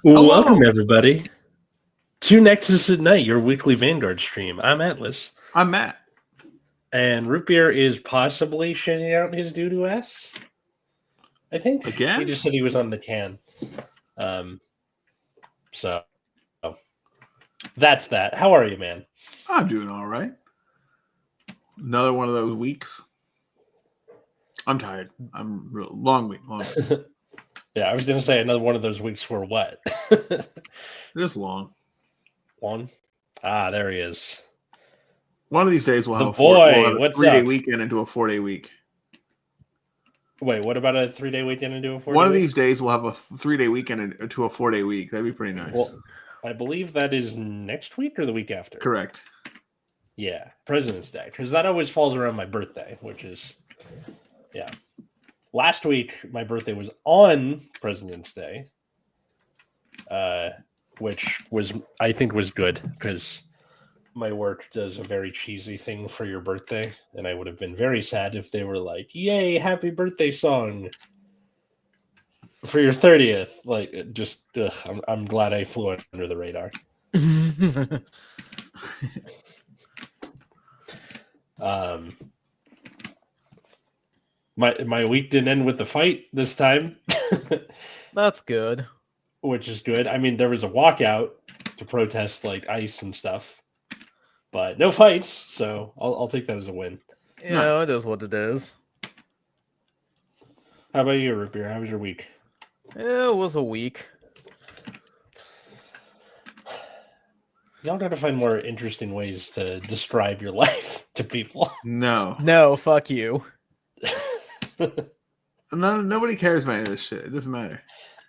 Welcome, Hello, everybody, to Nexus at Night, your weekly Vanguard stream. I'm Atlas, I'm Matt. and Root Beer is possibly shitting out his doo-doo ass. I think he Again? just said he was on the can. So that's that. How are you, man? I'm doing all right. Another one of those weeks. I'm tired. Long week. Yeah, I was gonna say another one of those weeks where what? Just long. One. Ah, there he is. One of these days we'll The have boy, a what's 3-day up? weekend into a 4-day week. Wait, what about a 3-day weekend into a 4-day One of week? these days we'll have a 3-day weekend into a 4-day week. That'd be pretty nice. Well, I believe that is next week or the week after. Correct. Yeah, President's Day, because that always falls around my birthday, which is, yeah. Last week, my birthday was on President's Day, which was, I think, was good, because my work does a very cheesy thing for your birthday, and I would have been very sad if they were like, yay, happy birthday song for your 30th. Like, just, I'm glad I flew under the radar. My week didn't end with the fight this time. That's good. Which is good. I mean, there was a walkout to protest like ICE and stuff, but no fights, so I'll take that as a win. Yeah, it is what it is. How about you, Root Beer? How was your week? It was a week. Y'all got to find more interesting ways to describe your life to people. No. No, fuck you. Nobody cares about any of this shit. It doesn't matter.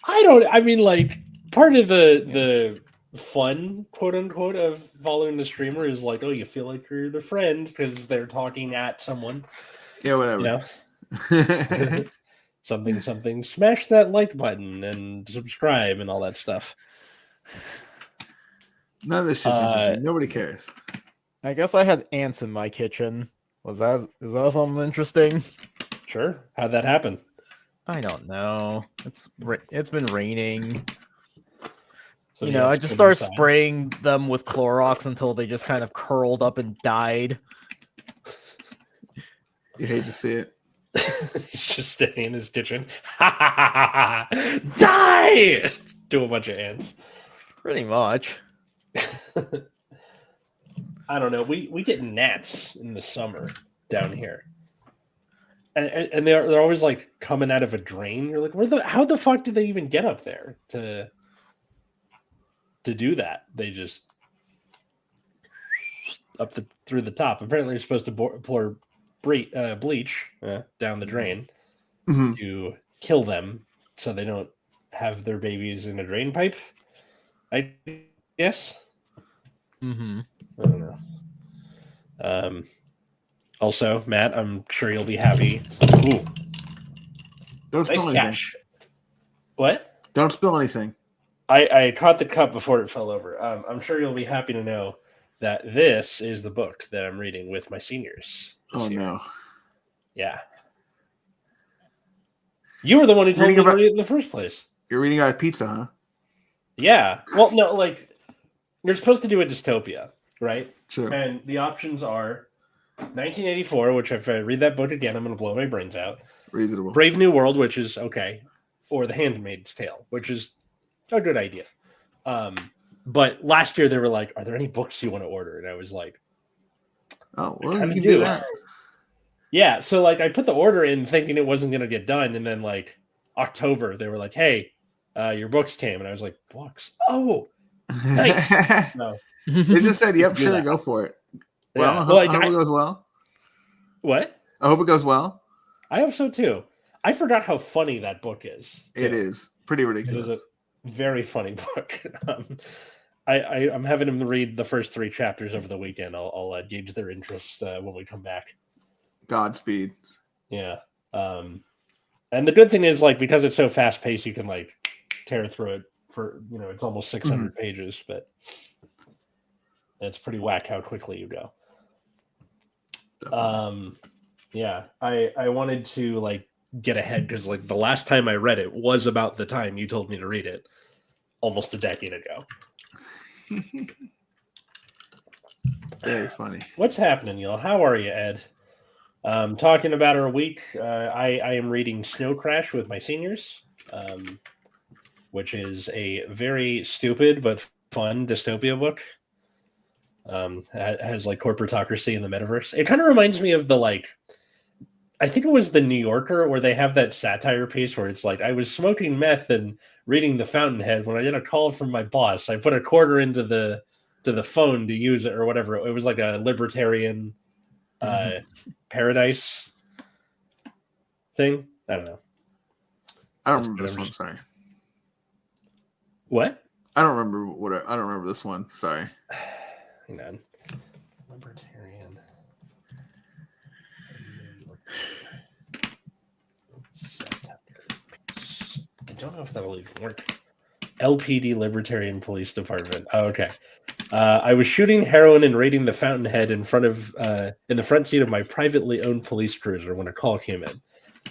I mean, like, part of the fun, quote unquote, of following the streamer is like, oh, you feel like you're the friend because they're talking at someone. Yeah, whatever. You know? something. Smash that like button and subscribe and all that stuff. None of this shit's interesting. Nobody cares. I guess I had ants in my kitchen. Is that something interesting? Sure. How'd that happen? I don't know. It's been raining. So I just started spraying them with Clorox until they just kind of curled up and died. You hate to see it. He's just standing in his kitchen. Die! Do a bunch of ants. Pretty much. I don't know. We get gnats in the summer down here. And they're always like coming out of a drain. You're like, how the fuck did they even get up there to do that? They just through the top. Apparently, you're supposed to pour bleach down the drain to kill them, so they don't have their babies in a drain pipe. I guess. Mm-hmm. I don't know. Also, Matt, I'm sure you'll be happy. Ooh, Don't spill anything. Catch. What? Don't spill anything. I caught the cup before it fell over. I'm sure you'll be happy to know that this is the book that I'm reading with my seniors. Oh, year. No. Yeah. You were the one who told me to read it in the first place. You're reading about pizza, huh? Yeah. Well, no, like, you're supposed to do a dystopia, right? Sure. And the options are 1984, which if I read that book again, I'm going to blow my brains out. Reasonable. Brave New World, which is okay. Or The Handmaid's Tale, which is a good idea. But last year they were like, are there any books you want to order? And I was like, oh, well, you can do that. Yeah, so like I put the order in thinking it wasn't going to get done. And then like October, they were like, hey, your books came. And I was like, books? Oh, nice. No. They just said, yep, sure, go for it. Well, Yeah. I hope it goes well. What? I hope it goes well. I hope so too. I forgot how funny that book is. Too. It is pretty ridiculous. It is a very funny book. I'm having them read the first 3 chapters over the weekend. I'll gauge their interest when we come back. Godspeed. Yeah. And the good thing is, like, because it's so fast paced, you can like tear through it for it's almost 600 pages, but it's pretty whack how quickly you go. Definitely. Yeah, I wanted to like get ahead because like the last time I read it was about the time you told me to read it. almost a decade ago. Very funny. What's happening, y'all? How are you, Ed? Talking about our week, I am reading Snow Crash with my seniors, which is a very stupid but fun dystopia book. Has like corporatocracy in the metaverse. It kind of reminds me of I think it was the New Yorker where they have that satire piece where it's like, I was smoking meth and reading the Fountainhead when I get a call from my boss. I put a quarter into the phone to use it or whatever. It was like a libertarian paradise thing. I don't know. I don't remember this one. Sorry. What? I don't remember I don't remember this one. Sorry. Hang on. Libertarian. I don't know if that'll even work. LPD, Libertarian Police Department. Oh, okay. I was shooting heroin and raiding the Fountainhead in the front seat of my privately owned police cruiser when a call came in.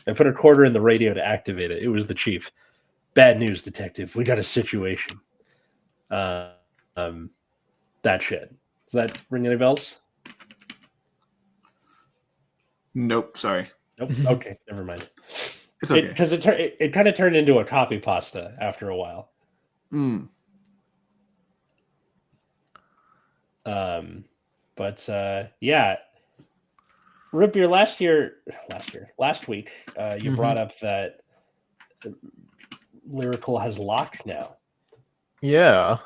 I put a quarter in the radio to activate it. It was the chief. Bad news, detective. We got a situation. That shit. Does that ring any bells? Nope. Sorry. Nope. Okay. Never mind. It's okay. Because it kind of turned into a copy pasta after a while. Yeah. Rip, your last week, you brought up that Lyrical has lock now. Yeah.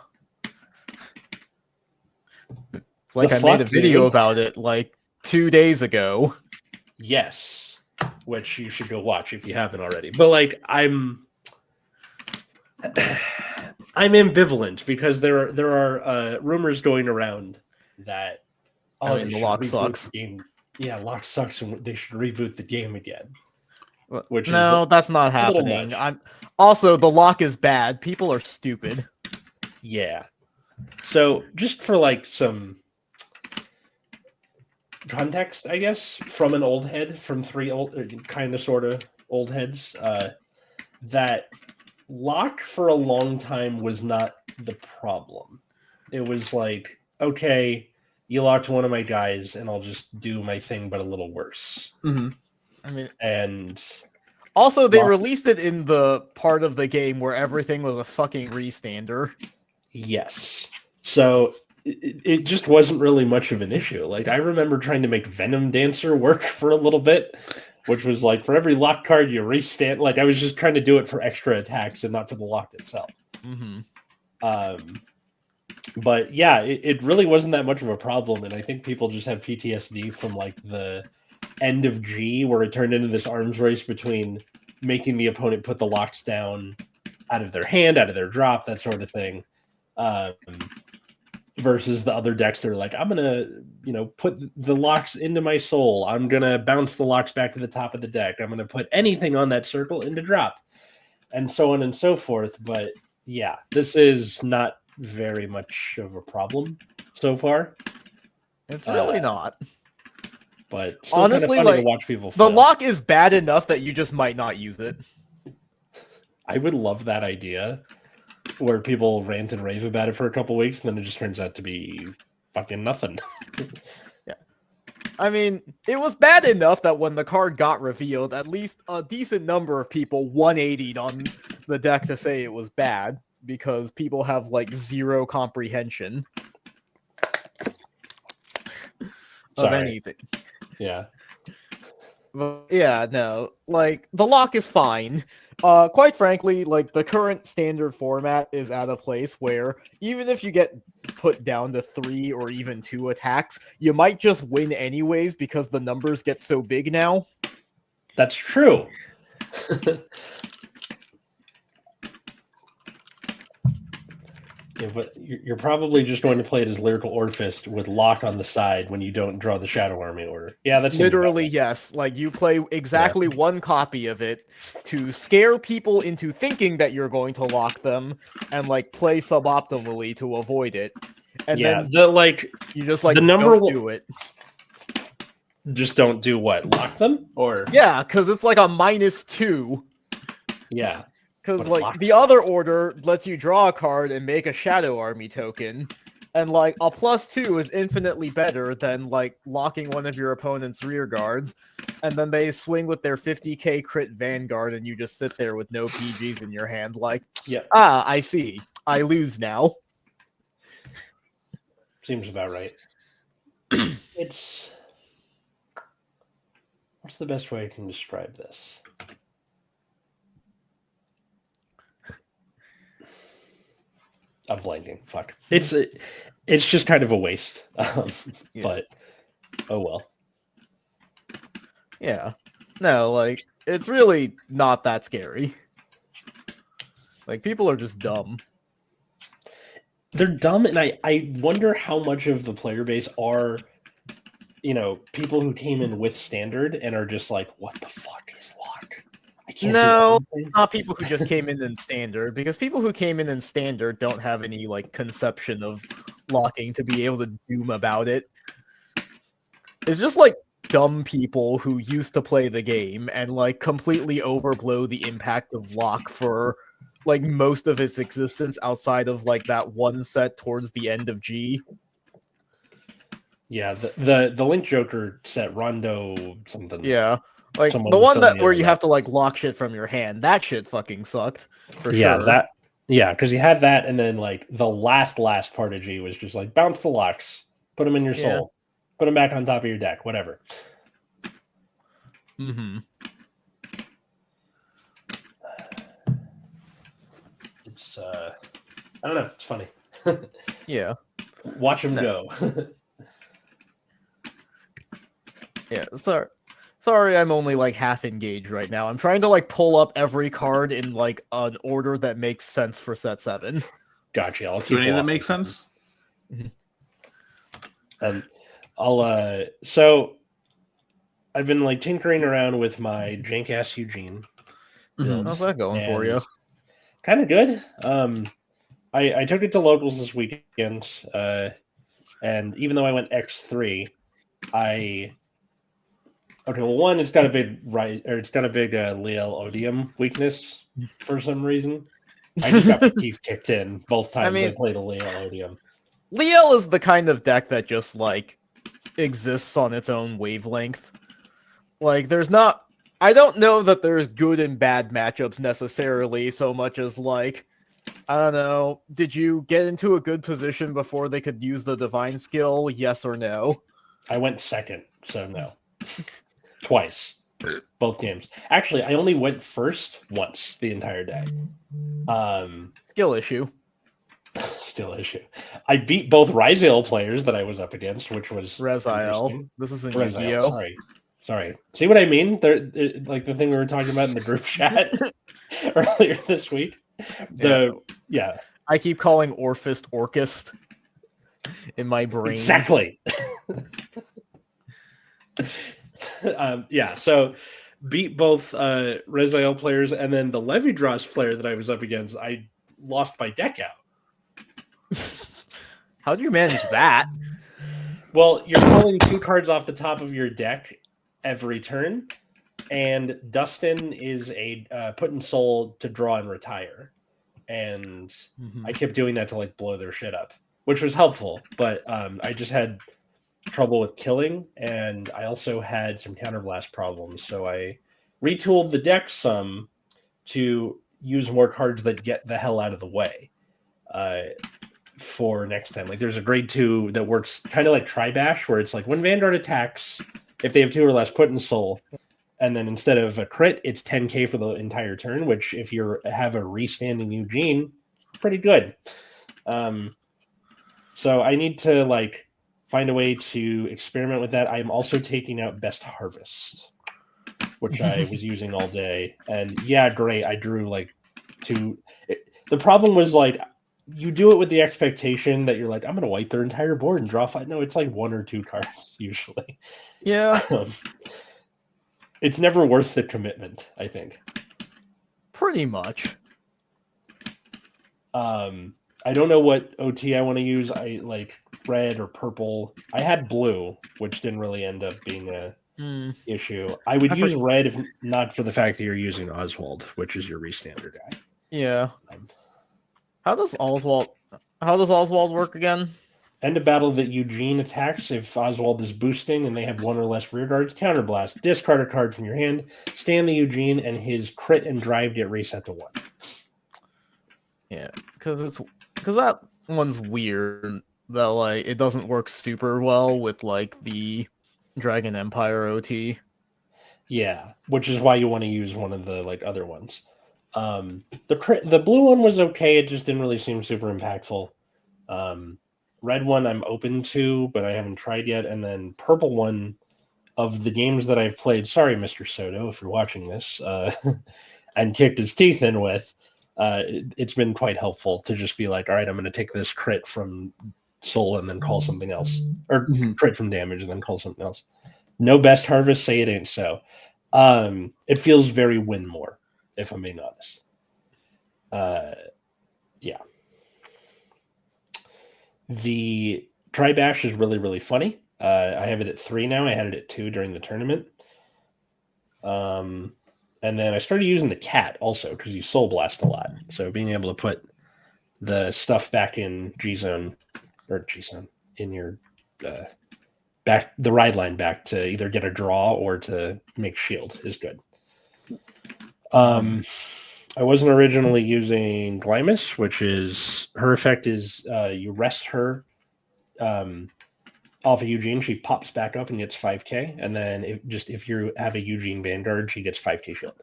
It's like I made a video about it like 2 days ago. Yes. Which you should go watch if you haven't already. But like I'm ambivalent because there are rumors going around that the lock sucks. The game. Yeah, lock sucks, and they should reboot the game again. That's not happening. Also, the lock is bad. People are stupid. Yeah. So just for like some context, I guess, from an old head, from three kind of sort of old heads, that lock for a long time was not the problem. It was like, okay, you locked one of my guys and I'll just do my thing, but a little worse. Mm-hmm. I mean, and also they released it in the part of the game where everything was a fucking restander. Yes. So it just wasn't really much of an issue. Like I remember trying to make Venom Dancer work for a little bit, which was like for every lock card you restand. Like I was just trying to do it for extra attacks and not for the lock itself. Mm-hmm. But yeah, it really wasn't that much of a problem, and I think people just have PTSD from like the end of G, where it turned into this arms race between making the opponent put the locks down out of their hand, out of their drop, that sort of thing, versus the other decks that are like, I'm gonna, put the locks into my soul. I'm gonna bounce the locks back to the top of the deck. I'm gonna put anything on that circle into drop, and so on and so forth. But yeah, this is not very much of a problem so far. It's really not. But still honestly, kind of funny to watch people fail. The lock is bad enough that you just might not use it. I would love that idea where people rant and rave about it for a couple weeks and then it just turns out to be fucking nothing. Yeah. I mean, it was bad enough that when the card got revealed, at least a decent number of people 180'd on the deck to say it was bad, because people have like zero comprehension of anything. Yeah. But yeah, no, like the lock is fine. Quite frankly, like the current standard format is at a place where even if you get put down to 3 or even 2 attacks, you might just win anyways because the numbers get so big now. That's true. Yeah, but you're probably just going to play it as Lyrical Orfist with lock on the side when you don't draw the Shadow Army order. Yeah, that's literally yes. Like you play exactly one copy of it to scare people into thinking that you're going to lock them, and like play suboptimally to avoid it. And then you just like don't do it. Just don't do what? Lock them? Or yeah, because it's like a -2. Yeah. Because But it like locks the them. other order lets you draw a card and make a Shadow Army token, and like a +2 is infinitely better than like locking one of your opponent's rear guards, and then they swing with their 50k crit Vanguard, and you just sit there with no PGs in your hand. Like, Yeah, I see. I lose now. seems about right. It's what's the best way I can describe this? I'm blanking. Fuck. It's just kind of a waste. Yeah. But oh well. Yeah. No, like it's really not that scary. Like people are just dumb. They're dumb, and I wonder how much of the player base are, people who came in with standard and are just like, what the fuck is lock? I can't No, do anything. not people who just came in standard, because people who came in standard don't have any like conception of locking to be able to doom about it. It's just like dumb people who used to play the game and like completely overblow the impact of lock for like most of its existence outside of like that one set towards the end of G. Yeah, the Link Joker set Rondo something. Yeah. Like Someone the was one filling that me where in you on have to like lock shit from your hand, that shit fucking sucked for yeah, sure. because you had that, and then like the last part of G was just like bounce the locks, put them in your Yeah. soul, put them back on top of your deck, whatever. Mm-hmm. It's I don't know, it's funny. Yeah. Watch them go. Yeah. Sorry, I'm only like half engaged right now. I'm trying to like pull up every card in like an order that makes sense for set 7. Gotcha. I'll keep Do any of that walking make them. sense? And I'll so I've been like tinkering around with my jank ass Eugene. build, How's that going for you? Kind of good. I took it to locals this weekend, and even though I went X3, one, it's got a big Liel Odium weakness for some reason. I just got my teeth kicked in both times I played a Liel Odium. Liel is the kind of deck that just like exists on its own wavelength. Like I don't know that there's good and bad matchups necessarily so much as like, I don't know, did you get into a good position before they could use the divine skill? Yes or no? I went second, so no. Twice. Both games. Actually, I only went first once the entire day. Skill issue. Still issue. I beat both Ryzael players that I was up against, which was Reziel. This isn't Reziel, Yu-Gi-Oh. Sorry. See what I mean? Like the thing we were talking about in the group chat earlier this week. Yeah. I keep calling Orphist Orchist in my brain. Exactly. So beat both Reziel players, and then the Levidros player that I was up against, I lost my deck out. How'd you manage that? Well, you're pulling 2 cards off the top of your deck every turn, and Dustin is a put in soul to draw and retire. And I kept doing that to like blow their shit up, which was helpful, but I just had trouble with killing, and I also had some counterblast problems, so I retooled the deck some to use more cards that get the hell out of the way for next time. Like there's a grade 2 that works kind of like Tribash, where it's like when Vanguard attacks, if they have 2 or less put in soul, and then instead of a crit, it's 10k for the entire turn, which if you have a restanding Eugene, pretty good. So I need to like find a way to experiment with that. I'm also taking out Best Harvest, which I was using all day. And yeah, great. I drew like 2. The problem was like, you do it with the expectation that you're like, I'm going to wipe their entire board and draw 5. No, it's like 1 or 2 cards usually. Yeah. It's never worth the commitment, I think. Pretty much. I don't know what OT I want to use. I like red or purple. I had blue, which didn't really end up being a issue. I would use red if not for the fact that you're using Oswald, which is your restander guy. Yeah. How does Oswald work again? End of battle that Eugene attacks if Oswald is boosting and they have one or less rear guards. Counterblast. Discard a card from your hand. Stand the Eugene and his crit and drive get reset to 1. Yeah, because that one's weird. That like it doesn't work super well with like the Dragon Empire OT. Yeah, which is why you want to use one of the like other ones. The blue one was okay. It just didn't really seem super impactful. Red one I'm open to, but I haven't tried yet. And then purple one, of the games that I've played, sorry, Mr. Soto, if you're watching this, and kicked his teeth in with, it's been quite helpful to just be like, all right, I'm going to take this crit from soul and then call something else, or crit from damage and then call something else. No best harvest, say it ain't so. It feels very win more, if I'm being honest. Yeah. The Tri Bash is really, really funny. I have it at 3 now. I had it at 2 during the tournament. And then I started using the cat also because you soul blast a lot. So being able to put the stuff back in G-Zone in your back, the ride line back to either get a draw or to make shield is good. I wasn't originally using Glymus, which is her effect is you rest her off of Eugene, she pops back up and gets 5k, and then if you have a Eugene Vanguard, she gets 5k shield.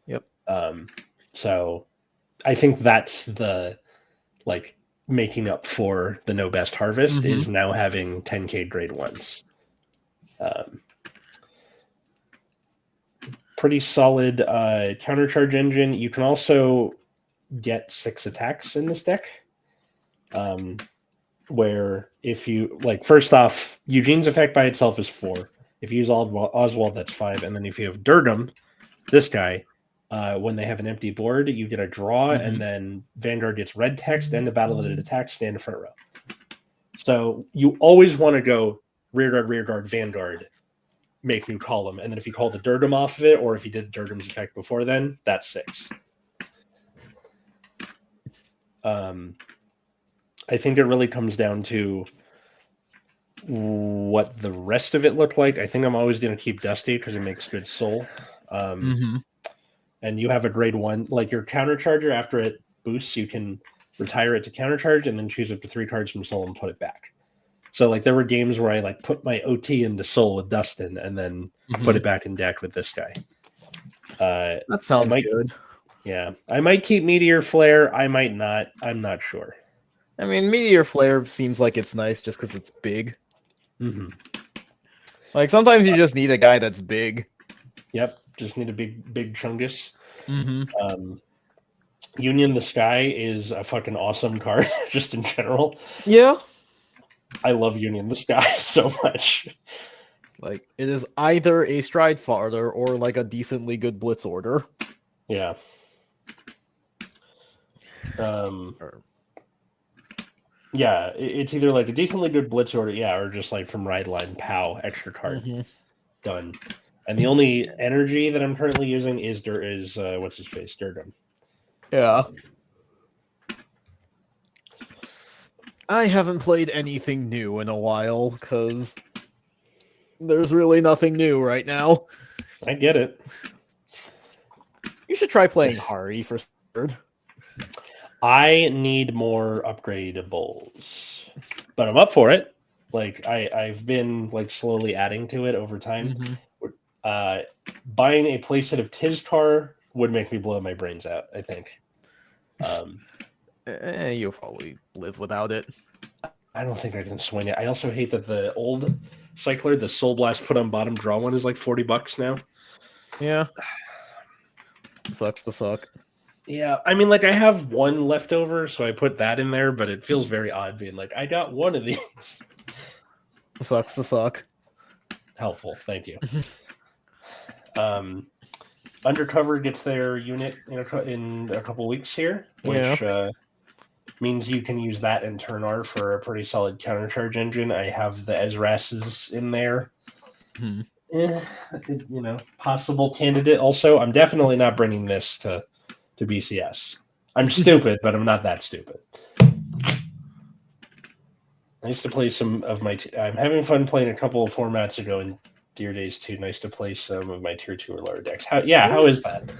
Yep. So I think that's the like making up for the no best harvest is now having 10k grade 1s. Pretty solid countercharge engine. You can also get 6 attacks in this deck. Where if you like, first off, Eugene's effect by itself is 4. If you use Oswald, that's 5. And then if you have Durgam, this guy, when they have an empty board, you get a draw, and then Vanguard gets red text, end the battle that it attacks, stand in front row. So you always want to go rear guard, Vanguard, make new column. And then if you call the Durgam off of it, or if you did Durgam's effect before then, that's 6. I think it really comes down to what the rest of it looked like. I think I'm always going to keep Dusty because it makes good soul. And you have a grade 1, like your countercharger, after it boosts, you can retire it to countercharge and then choose up to 3 cards from soul and put it back. So like there were games where I like put my OT into soul with Dustin and then put it back in deck with this guy. That sounds good. Yeah. I might keep Meteor Flare. I might not. I'm not sure. I mean, Meteor Flare seems like it's nice just because it's big. Like, sometimes you just need a guy that's big. Yep, just need a big chungus. Union the Sky is a fucking awesome card, just in general. Yeah. I love Union the Sky so much. Like, it is either a stride farther or, like, a decently good blitz order. Yeah. Yeah, it's either like a decently good blitz order, or just like from ride line, pow, extra card, done. And the only energy that I'm currently using is what's his face, Durgam. Yeah. I haven't played anything new in a while because there's really nothing new right now. I get it. You should try playing Hari for third. I need more upgradables, but I'm up for it. Like I've been like slowly adding to it over time. Buying a playset of Tizcar would make me blow my brains out, I think. You'll probably live without it. I don't think I can swing it. I also hate that the old cycler, the Soul Blast put on bottom draw one, is like $40 now. Yeah. Sucks to suck. Yeah, I mean, like, I have one left over, so I put that in there, but it feels very odd being like, I got one of these. Sucks to suck. Helpful, thank you. Undercover gets their unit in a couple weeks here, which means you can use that in turn R for a pretty solid countercharge engine. I have the Ezrases in there. Possible candidate. Also, I'm definitely not bringing this to BCS. I'm stupid, but I'm not that stupid. Nice to play some of my. I'm having fun playing a couple of formats ago in Dear Days 2. Nice to play some of my tier 2 or lower decks. How is that?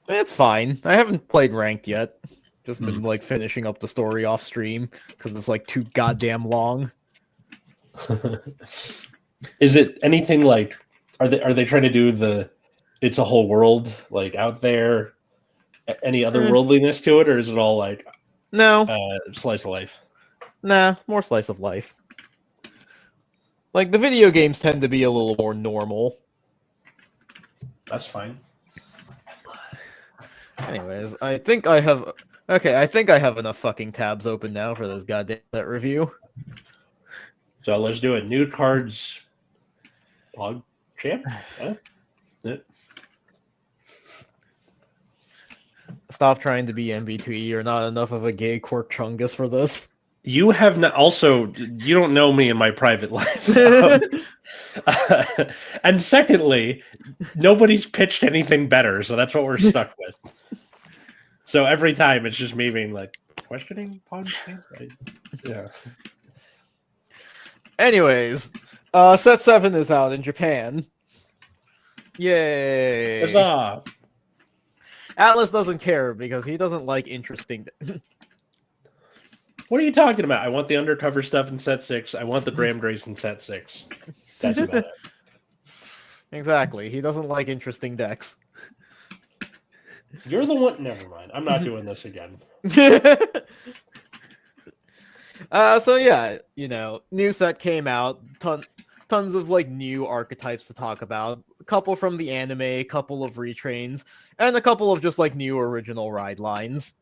It's fine. I haven't played ranked yet. Just been like finishing up the story off stream because it's like too goddamn long. Is it anything like? Are they trying to do the? It's a whole world like out there. Any other worldliness to it, or is it all like No, slice of life? nah, more slice of life. Like the video games tend to be a little more normal. That's fine. Anyways, I think I have enough fucking tabs open now for this goddamn set review. So let's do it. New cards. Pog champ. Stop trying to be MB2E. You're not enough of a gay Quirk Chungus for this. You have not. Also, you don't know me in my private life. And secondly, nobody's pitched anything better, so that's what we're stuck with. So every time it's just me being like questioning Pog champ. Yeah. Anyways, set 7 is out in Japan. Yay! Huzzah! Atlas doesn't care because he doesn't like interesting. What are you talking about? I want the undercover stuff in set 6. I want the Graham Grace in set 6. That's about it. Exactly. He doesn't like interesting decks. You're the one. Never mind. I'm not doing this again. So yeah, new set came out. Tons of like new archetypes to talk about. A couple from the anime, a couple of retrains, and a couple of just like new original ride lines.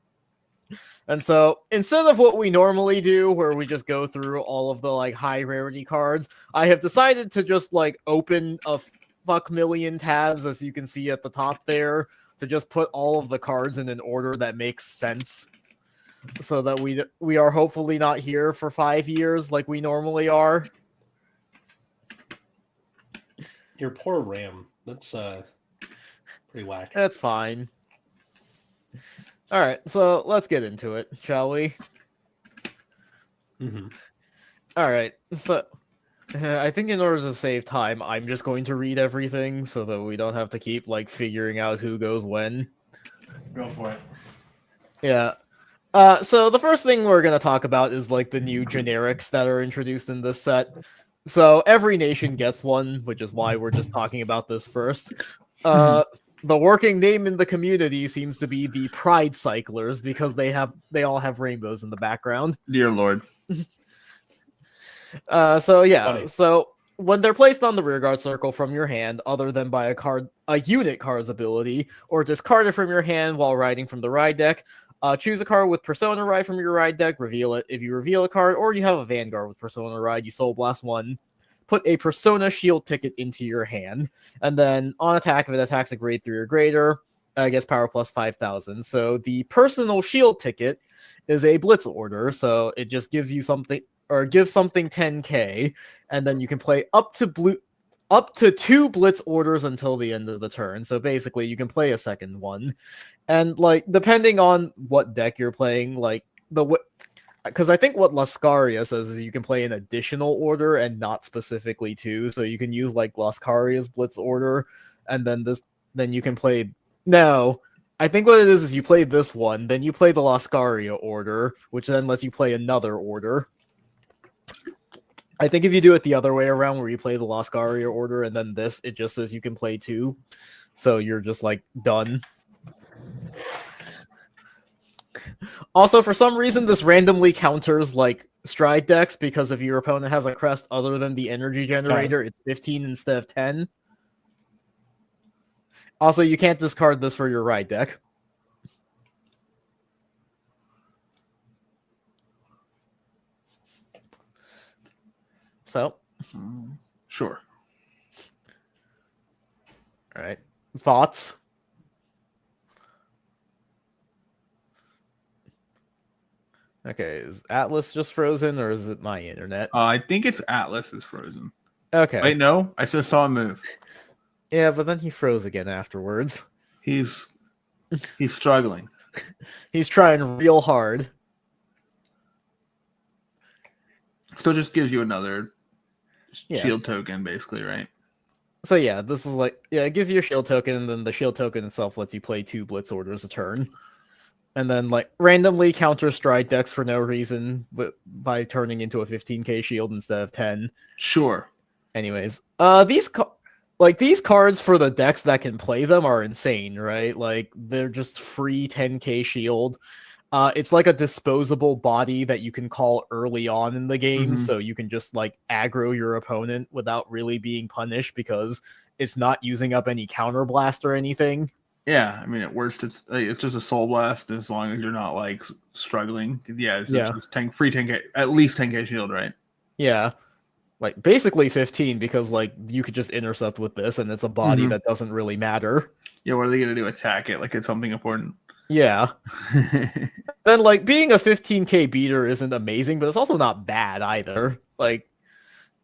And so instead of what we normally do, where we just go through all of the like high rarity cards, I have decided to just like open a fuck million tabs, as you can see at the top there, to just put all of the cards in an order that makes sense, so that we are hopefully not here for 5 years like we normally are. Your poor Ram. That's pretty whack. That's fine. All right, so let's get into it, shall we? Mm-hmm. All right, so I think in order to save time, I'm just going to read everything so that we don't have to keep like figuring out who goes when. Go for it. Yeah. So the first thing we're going to talk about is like the new generics that are introduced in this set. So every nation gets one, which is why we're just talking about this first. The working name in the community seems to be the Pride Cyclers because they all have rainbows in the background. Dear Lord. So yeah, Funny. So when they're placed on the rearguard circle from your hand, other than by a unit card's ability, or discard it from your hand while riding from the ride deck, choose a card with Persona Ride from your ride deck, reveal it. If you reveal a card, or you have a Vanguard with Persona Ride, you Soul Blast one. Put a Persona Shield ticket into your hand, and then on attack, if it attacks a grade 3 or greater, gets power plus 5,000. So the personal shield ticket is a blitz order, so it just gives you something, or gives something 10k, and then you can play up to 2 blitz orders until the end of the turn. So basically, you can play a second one, and like depending on what deck you're playing, like because I think what Lascaria says is you can play an additional order and not specifically 2, so you can use like Lascaria's blitz order, and then you can play. No, I think what it is you play this one, then you play the Lascaria order, which then lets you play another order. I think if you do it the other way around, where you play the Lascaria order and then this, it just says you can play 2, so you're just like done. Also, for some reason, this randomly counters like stride decks, because if your opponent has a crest other than the energy generator, it's 15 instead of 10. Also, you can't discard this for your ride deck. So, Sure. all right. Thoughts? Okay, is Atlas just frozen, or is it my internet? I think it's Atlas is frozen. Okay. Wait, no, I just saw him move. Yeah, but then he froze again afterwards. He's struggling. He's trying real hard. So it just gives you another Yeah. shield token, basically, right? So yeah, this is like, yeah, it gives you a shield token, and then the shield token itself lets you play 2 Blitz orders a turn. And then like randomly counter stride decks for no reason, but by turning into a 15k shield instead of 10. Sure. Anyways, these cards for the decks that can play them are insane, right? Like they're just free 10k shield. It's like a disposable body that you can call early on in the game, so you can just like aggro your opponent without really being punished because it's not using up any counterblast or anything. Yeah, I mean, at worst, it's just a soul blast as long as you're not like struggling. Yeah, it's just free 10k, at least 10k shield, right? Yeah, like basically 15 because like you could just intercept with this, and it's a body that doesn't really matter. Yeah, what are they gonna do? Attack it like it's something important? Yeah. Then like being a 15k beater isn't amazing, but it's also not bad either. Like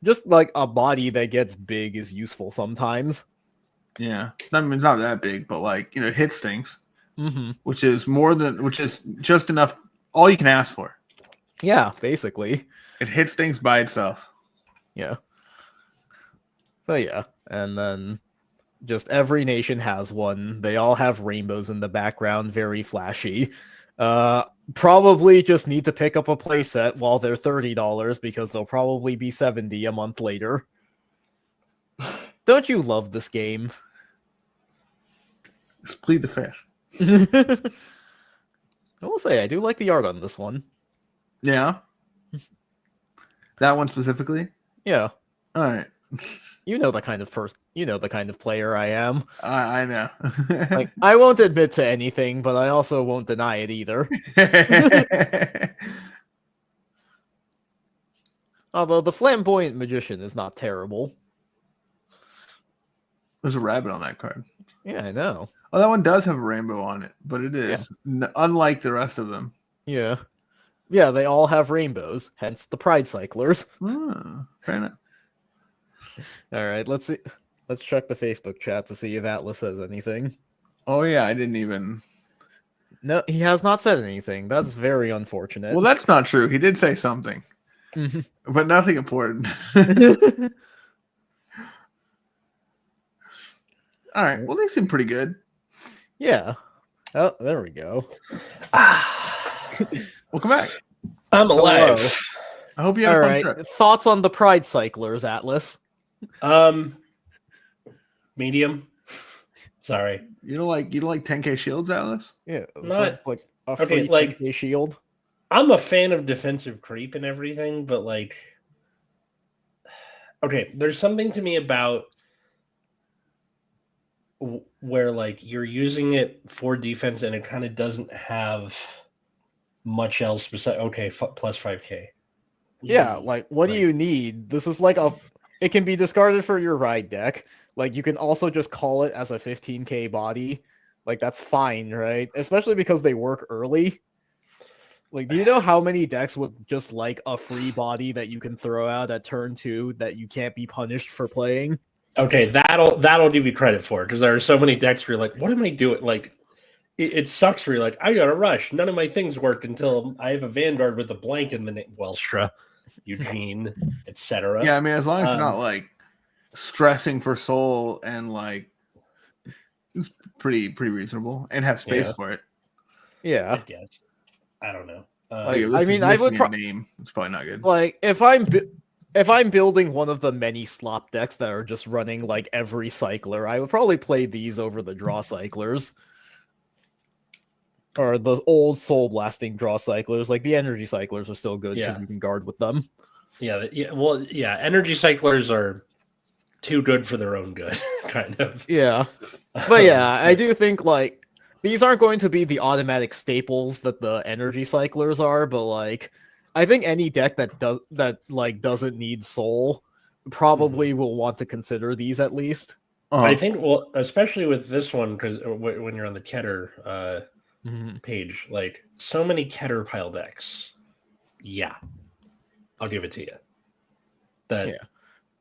just like a body that gets big is useful sometimes. Yeah, I mean, it's not that big, but like, it hits things, which is just enough. All you can ask for. Yeah, basically. It hits things by itself. Yeah. So yeah, and then just every nation has one. They all have rainbows in the background, very flashy. Probably just need to pick up a playset while they're $30 because they'll probably be $70 a month later. Don't you love this game? Plead the fifth. I will say I do like the art on this one. Yeah. That one specifically? Yeah. All right. You know the kind of player I am. I know. Like I won't admit to anything, but I also won't deny it either. Although the flamboyant magician is not terrible. There's a rabbit on that card. Yeah, I know. Oh, that one does have a rainbow on it, but it is unlike the rest of them. Yeah. Yeah, they all have rainbows, hence the Pride Cyclers. Oh, fair enough. All right, let's see. Let's check the Facebook chat to see if Atlas says anything. Oh yeah, I didn't even. No, he has not said anything. That's very unfortunate. Well, that's not true. He did say something, but nothing important. All right. Well, they seem pretty good. Yeah. Oh, there we go. Welcome back. I'm alive. Hello. I hope you had a fun trip. Thoughts on the Pride Cyclers, Atlas? Medium. Sorry. You don't like 10k shields, Atlas? Yeah, Not- it's like a okay, free like- 10K shield. I'm a fan of defensive creep and everything, but like, okay, there's something to me about where like you're using it for defense and it kind of doesn't have much else besides plus 5k. Yeah, like what do you need? This is like it can be discarded for your ride deck. Like you can also just call it as a 15k body. Like that's fine, right? Especially because they work early. Like, do you know how many decks with just like a free body that you can throw out at turn 2 that you can't be punished for playing? Okay, that'll give you credit for, because there are so many decks where you're like, what am I doing? Like, it sucks where you're like, I gotta rush. None of my things work until I have a Vanguard with a blank in the name. Welstra, Eugene, etc. Yeah, I mean, as long as you're not like stressing for soul and like it's pretty reasonable and have space for it. Yeah, I guess. I don't know. I mean, I would name. It's probably not good. Like if I'm building one of the many slop decks that are just running like every cycler, I would probably play these over the draw cyclers. Or the old soul blasting draw cyclers. Like the energy cyclers are still good because you can guard with them. Yeah, energy cyclers are too good for their own good, kind of. Yeah. But yeah, I do think like these aren't going to be the automatic staples that the energy cyclers are, but like I think any deck that doesn't need soul probably will want to consider these at least. I think, well, especially with this one, because when you're on the Keter page, like so many Keter pile decks. Yeah, I'll give it to you. But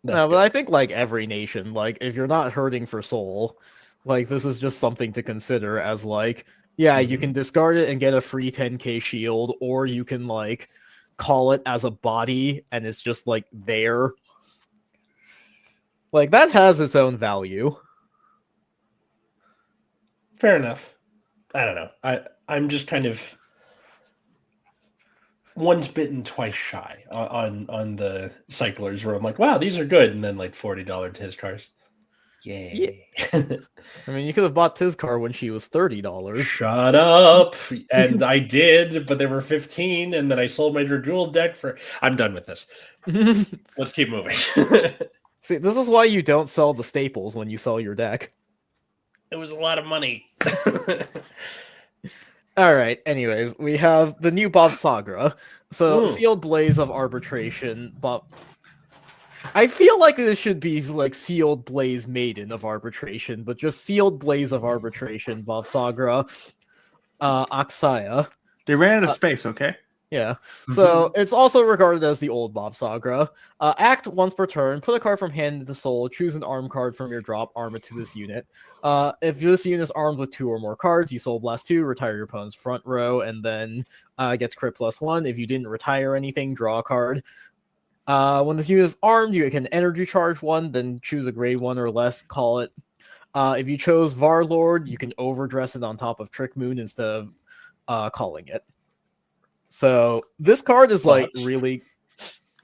I think like every nation, like if you're not hurting for soul, like this is just something to consider as like Yeah, you can discard it and get a free 10k shield, or you can like call it as a body and it's just like there. Like that has its own value. Fair enough. I don't know. I'm just kind of once bitten, twice shy on the cyclers where I'm like, wow, these are good, and then like $40 Tiz cars. Yay. I mean, you could have bought Tizcar when she was $30. Shut up. And I did, but they were 15, and then I sold my Dragool deck for. I'm done with this. Let's keep moving. See, this is why you don't sell the staples when you sell your deck. It was a lot of money. All right. Anyways, we have the new Bob Sagra. So Sealed Blaze of Arbitration, but I feel like this should be like Sealed Blaze Maiden of Arbitration, but just Sealed Blaze of Arbitration, Bob Sagra, Aksaya. They ran out of space, okay? Yeah. So it's also regarded as the old Bob Sagra. Act once per turn, put a card from hand into soul, choose an arm card from your drop, arm it to this unit. If this unit is armed with 2 or more cards, you Soul Blast 2, retire your opponent's front row, and then gets crit +1. If you didn't retire anything, draw a card. When this unit is armed, you can energy charge 1, then choose a grade 1 or less, call it. If you chose Varlord, you can overdress it on top of Trick Moon instead of calling it. So this card is like really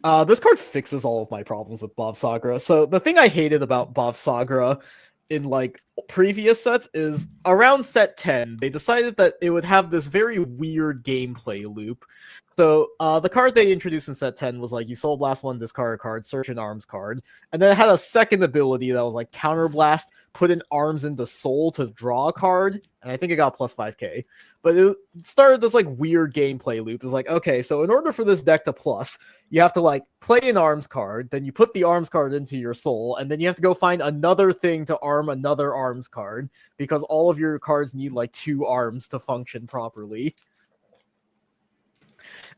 this card fixes all of my problems with Bob Sagra. So the thing I hated about Bob Sagra in like previous sets is around set 10 they decided that it would have this very weird gameplay loop. So the card they introduced in set 10 was like you Soul Blast 1, discard a card, search an arms card, and then it had a second ability that was like Counter Blast, put in arms into soul to draw a card, and I think it got +5k. But it started this like weird gameplay loop. It's like, okay, so in order for this deck to plus, you have to like play an arms card, then you put the arms card into your soul, and then you have to go find another thing to arm another arms card, because all of your cards need like 2 arms to function properly.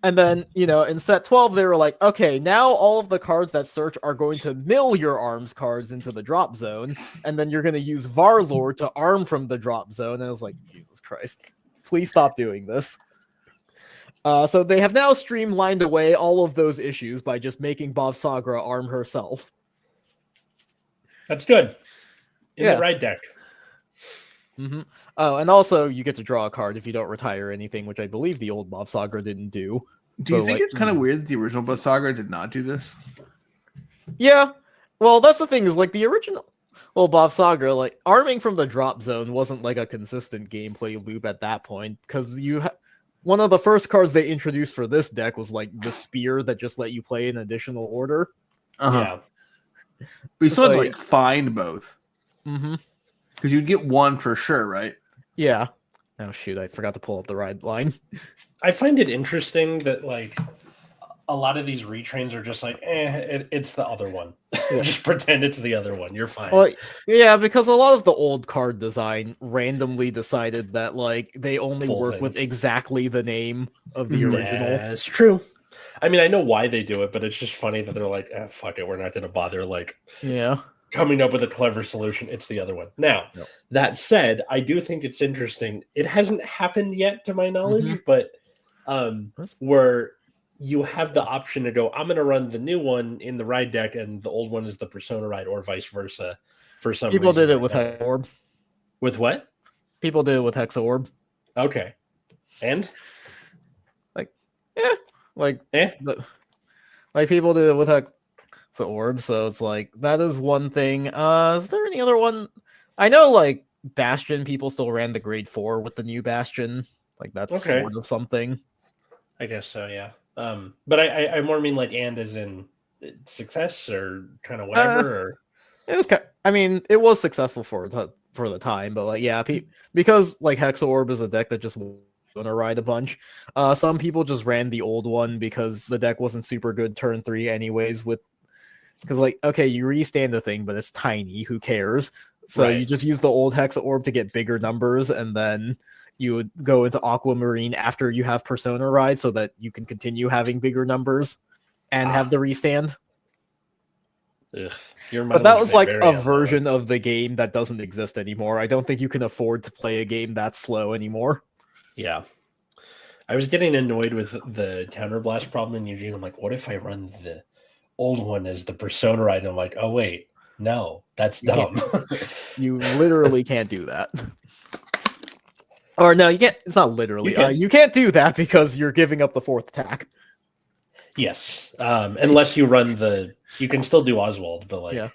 And then, you know, in set 12, they were like, okay, now all of the cards that search are going to mill your arms cards into the drop zone, and then you're going to use Varlord to arm from the drop zone. And I was like, Jesus Christ, please stop doing this. So they have now streamlined away all of those issues by just making Bob Sagra arm herself. That's good. In the right deck. Oh, and also you get to draw a card if you don't retire anything, which I believe the old Bob Sagra didn't do. Do you think it's kind of weird that the original Bob Sagra did not do this? Yeah. Well, that's the thing is like the original Bob Sagra, like arming from the drop zone wasn't like a consistent gameplay loop at that point, because one of the first cards they introduced for this deck was like the spear that just let you play an additional order. Yeah. But you still had to like find both. Because you'd get one for sure, right? Yeah. Oh shoot, I forgot to pull up the ride line. I find it interesting that like a lot of these retrains are just like, it's the other one. Yeah. Just pretend it's the other one. You're fine. Well, yeah, because a lot of the old card design randomly decided that like they only work with exactly the name of the original. Yeah, it's true. I mean, I know why they do it, but it's just funny that they're like, fuck it, we're not going to bother coming up with a clever solution. It's the other one. Now, that said, I do think it's interesting. It hasn't happened yet to my knowledge, but where you have the option to go, I'm going to run the new one in the ride deck and the old one is the Persona ride, or vice versa. For some people reason did it with Hexa Orb. With what? People did it with Hexa Orb. Okay. And? Like people did it with Hexa Orb, so it's like that is one thing. Is there any other one? I know like Bastion, people still ran the grade 4 with the new Bastion. Like that's sort of something. I guess so, yeah. But I more mean like and as in success or kind of whatever. Or it was. I mean, it was successful for the time, but like yeah, because like Hexa Orb is a deck that just gonna ride a bunch. Some people just ran the old one because the deck wasn't super good turn 3 anyways. Because like okay, you restand the thing, but it's tiny. Who cares? So you just use the old Hexa Orb to get bigger numbers, and then you would go into Aquamarine after you have Persona Ride so that you can continue having bigger numbers and have the restand. But that was like a version of the game that doesn't exist anymore. I don't think you can afford to play a game that slow anymore. Yeah. I was getting annoyed with the counterblast problem in Eugene. I'm like, what if I run the old one as the persona ride? And I'm like, oh wait, no, that's You can't- dumb. You literally can't do that. Or no, you can't. It's not literally. You can. You can't do that because you're giving up the fourth attack. Yes. Unless you run you can still do Oswald, but like, Yeah.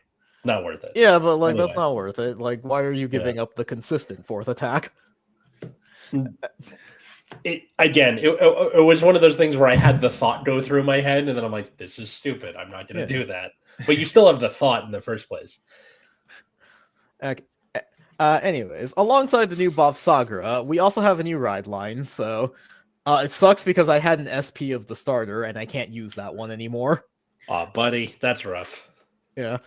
not worth it. Yeah, but like Anyway. that's not worth it. Like, why are you giving up the consistent fourth attack? It was one of those things where I had the thought go through my head, and then I'm like, this is stupid. I'm not going to do that. But you still have the thought in the first place. Okay. Anyways, alongside the new Bob Sagra, we also have a new ride line, so it sucks because I had an SP of the starter and I can't use that one anymore. Aw, buddy, that's rough. Yeah.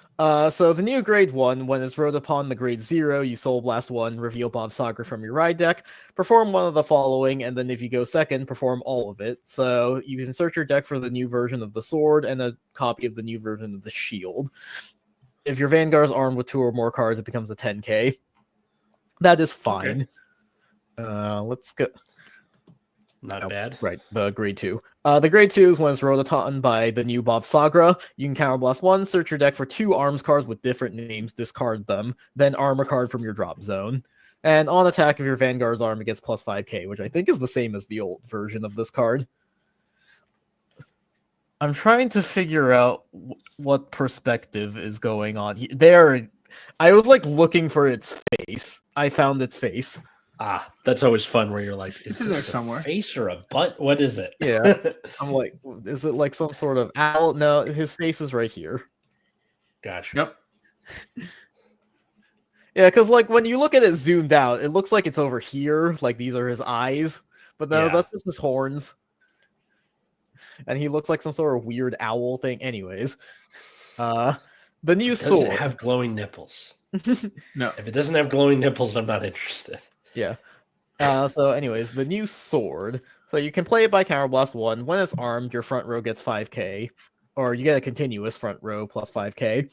So the new grade 1, when it's rode upon the grade 0, you Soul Blast 1, reveal Bob Sagra from your ride deck, perform one of the following, and then if you go second, perform all of it. So you can search your deck for the new version of the sword and a copy of the new version of the shield. If your Vanguard is armed with 2 or more cards, it becomes a 10k. That is fine. Okay. Let's go. Not bad. Right, the grade 2. The grade 2 is when it's rotated by the new Bob Sagra. You can counterblast 1, search your deck for 2 arms cards with different names, discard them, then arm a card from your drop zone. And on attack, if your Vanguard's arm, it gets plus 5k, which I think is the same as the old version of this card. I'm trying to figure out what perspective is going on here. There, I was like looking for its face. I found its face. Ah, that's always fun where you're like, is this somewhere? A face or a butt? What is it? Yeah. I'm like, is it like some sort of owl? No, his face is right here. Gotcha. Yep. Yeah, because like when you look at it zoomed out, it looks like it's over here, like these are his eyes. But no, that's just his horns. And he looks like some sort of weird owl thing. Anyways. The new sword. Does it have glowing nipples? No. If it doesn't have glowing nipples, I'm not interested. Yeah. So anyways, the new sword. So you can play it by counterblast 1. When it's armed, your front row gets 5k. Or you get a continuous front row plus 5k.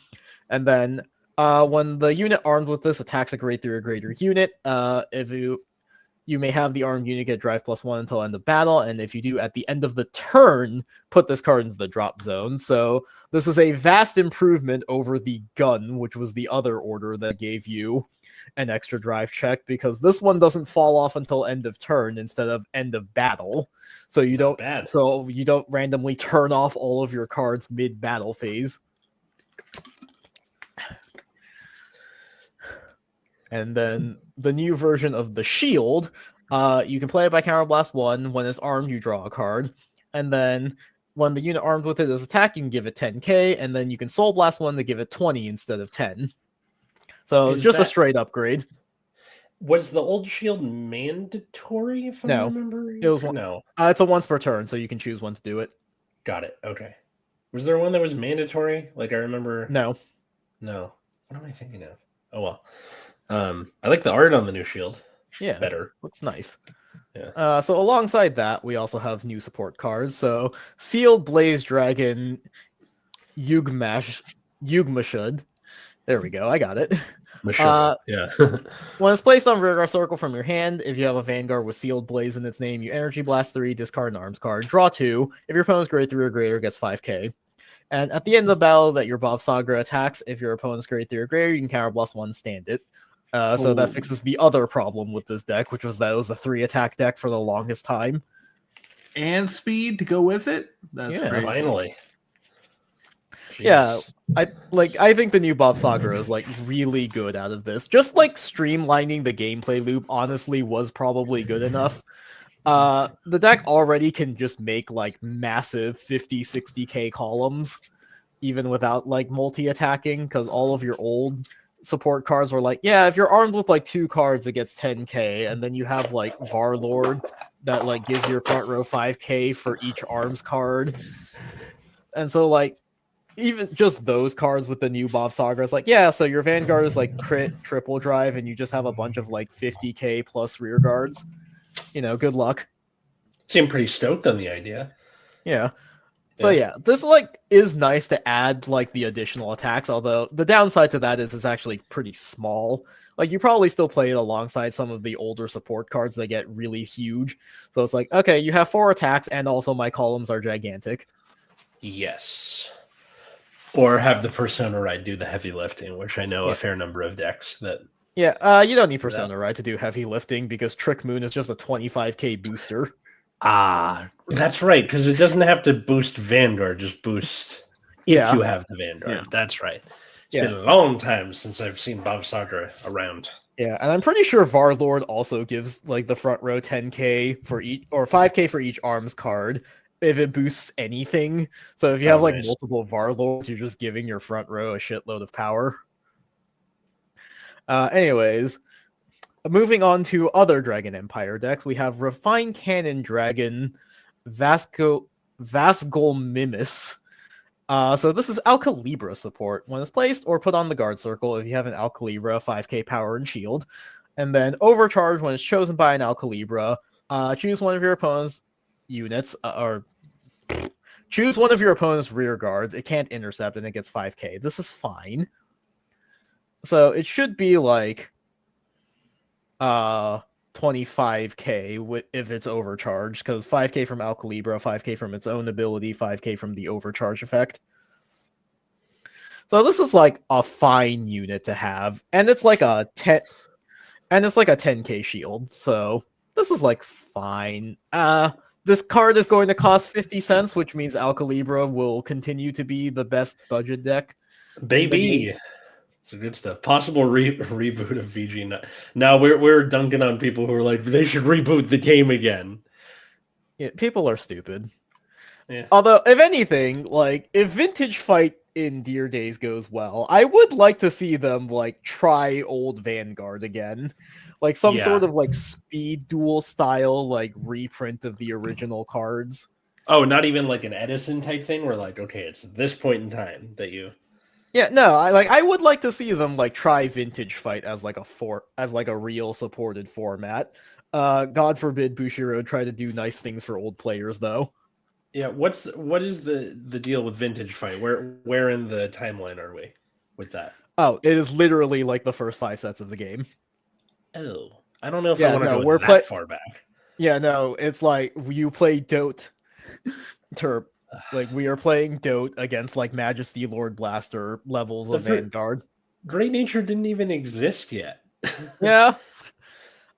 And then when the unit armed with this attacks a grade 3 or greater unit, if you may have the armed unit get drive plus 1 until end of battle, and if you do at the end of the turn, put this card into the drop zone. So this is a vast improvement over the gun, which was the other order that gave you an extra drive check, because this one doesn't fall off until end of turn instead of end of battle. So you don't randomly turn off all of your cards mid battle phase. And then the new version of the shield, you can play it by counterblast 1. When it's armed, you draw a card. And then when the unit armed with it is attacked, you can give it 10k, and then you can Soul Blast 1 to give it 20 instead of 10. So it's just a straight upgrade. Was the old shield mandatory, if I remember? It was no. It's a once per turn, so you can choose when to do it. Got it. Okay. Was there one that was mandatory? Like I remember. No. What am I thinking of? Oh well. I like the art on the new shield. Yeah, better. Looks nice. Yeah. So alongside that, we also have new support cards. So Sealed Blaze Dragon Yugmashud. There we go. I got it. Yeah. When it's placed on Rearguard Circle from your hand, if you have a Vanguard with Sealed Blaze in its name, you Energy Blast 3, discard an arms card, draw 2. If your opponent's grade 3 or greater, gets 5k. And at the end of the battle that your Bob Sagra attacks, if your opponent's grade 3 or greater, you can counterblast 1, stand it. So that fixes the other problem with this deck, which was that it was a 3 attack deck for the longest time. And speed to go with it? That's crazy. Finally. Jeez. Yeah, I think the new Bob Sagra is like really good out of this. Just like streamlining the gameplay loop honestly was probably good enough. The deck already can just make like massive 50-60k columns even without like multi-attacking, because all of your old support cards were like, yeah, if you're armed with like 2 cards it gets 10k, and then you have like Varlord that like gives your front row 5k for each arms card. And so like even just those cards with the new Bob Saga is like, yeah, so your Vanguard is like crit triple drive and you just have a bunch of like 50k plus rear guards. Good luck. Seem pretty stoked on the idea. Yeah. So yeah, this like is nice to add like the additional attacks, although the downside to that is it's actually pretty small. Like you probably still play it alongside some of the older support cards that get really huge. So it's like, okay, you have 4 attacks and also my columns are gigantic. Yes. Or have the Persona Ride do the heavy lifting, which I know a fair number of decks that. Yeah, you don't need Persona Ride to do heavy lifting because Trick Moon is just a 25k booster. Ah, that's right, because it doesn't have to boost Vanguard, just boost if you have the Vanguard. Yeah. That's right. It's been a long time since I've seen Bob Saga around. Yeah, and I'm pretty sure Varlord also gives like the front row 10k for each or 5k for each arms card if it boosts anything. So if you have like multiple Varlords, you're just giving your front row a shitload of power. Anyways, moving on to other Dragon Empire decks, we have Refined Cannon Dragon Vasgolmimis. So this is Alcalibra support. When it's placed or put on the guard circle, if you have an Alcalibra, 5k power and shield. And then overcharge when it's chosen by an Alcalibra. Choose one of your opponent's units, or choose one of your opponent's rear guards. It can't intercept and it gets 5k. This is fine. So it should be like 25k if it's overcharged, because 5k from Alcalibra, 5k from its own ability, 5k from the overcharge effect. So this is like a fine unit to have, and it's like a 10k shield. So this is like fine. This card is going to cost 50 cents, which means Alcalibra will continue to be the best budget deck. Baby. It's good stuff. Possible reboot of VG. Now we're dunking on people who are like, they should reboot the game again. Yeah, people are stupid. Yeah. Although, if anything, like if Vintage Fight in Dear Days goes well, I would like to see them like try old Vanguard again, like some sort of like speed duel style like reprint of the original cards. Oh, not even like an Edison type thing where like, okay, it's this point in time that you. Yeah, no, I would like to see them like try Vintage Fight as like a real supported format. God forbid Bushiroad try to do nice things for old players though. Yeah, what is the deal with Vintage Fight? Where in the timeline are we with that? Oh, it is literally like the first 5 sets of the game. Oh, I don't know if I want to go that far back. Yeah, no, it's like you play Dote Terp. Like we are playing Dote against like Majesty Lord Blaster levels of Vanguard. Great Nature didn't even exist yet. Yeah.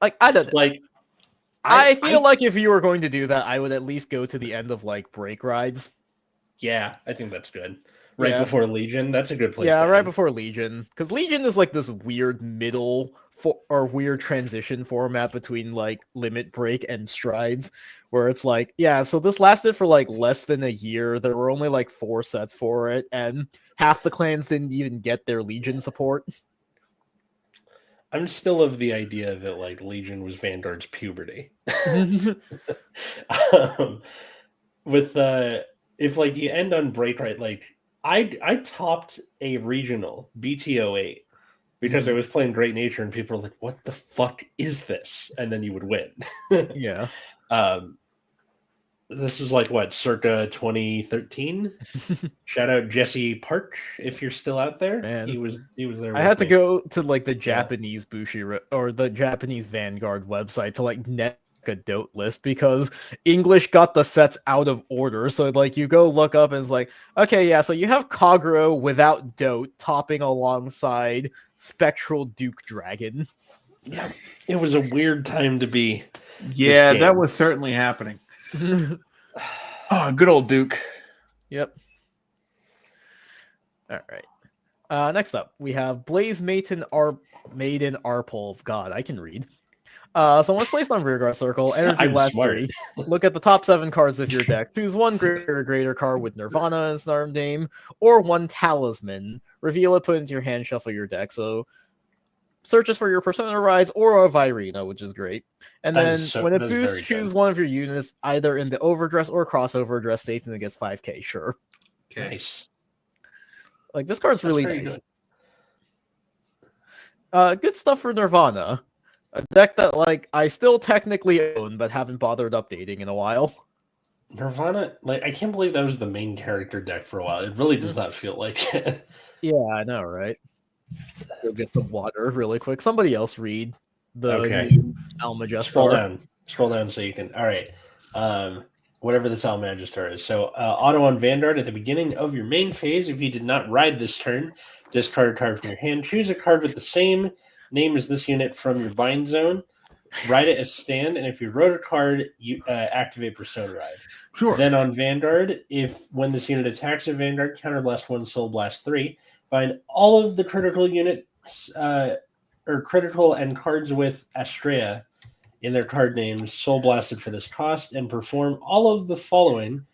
Like I don't like I feel like if you were going to do that, I would at least go to the end of like Break Rides. Yeah, I think that's good. Right before Legion, that's a good place. Yeah, right before Legion, because Legion is like this weird weird transition format between like Limit Break and Strides, where it's like, yeah, so this lasted for like less than a year. There were only like 4 sets for it, and half the clans didn't even get their Legion support. I'm still of the idea that like Legion was Vanguard's puberty. With if like you end on Break Right, like I topped a regional BT08 because I was playing Great Nature and people were like, what the fuck is this? And then you would win. Yeah. This is like what, circa 2013? Shout out Jesse Park if you're still out there. Man. He was there. I had to go to like the Japanese Bushiroad or the Japanese Vanguard website to like net a Dote list because English got the sets out of order. So like you go look up and it's like, okay, yeah, so you have Kagero without Dote topping alongside Spectral Duke Dragon. Yeah, it was a weird time to be. Yeah, that was certainly happening. Oh, good old Duke. Yep. All right. Next up, we have Blaze Maiden Arpol. God, I can read. So once placed on Rearguard Circle, Energy Blast 3. Look at the top 7 cards of your deck. Choose one greater card with Nirvana in its name, or one Talisman. Reveal it, put it into your hand, shuffle your deck. So searches for your Persona Rides or a Virina, which is great. And then when it boosts, choose one of your units, either in the overdress or crossover dress states, and it gets 5k. Sure. Okay. Nice. Like this card's really nice. Good stuff for Nirvana. A deck that like I still technically own, but haven't bothered updating in a while. Nirvana, like I can't believe that was the main character deck for a while. It really does not feel like it. Yeah, I know, right? Go get some water really quick. Somebody else read the Okay. new Almagestar. Scroll down so you can. All right. Whatever this Almagistar is. So auto on Vanguard at the beginning of your main phase. If you did not ride this turn, discard a card from your hand. Choose a card with the same name as this unit from your bind zone. Ride it as stand, and if you wrote a card, you activate Persona Ride. Sure. Then on Vanguard, if when this unit attacks a Vanguard, counterblast 1, Soul Blast 3. Bind all of the critical units or critical and cards with Astrea in their card names, Soul Blasted for this cost, and perform all of the following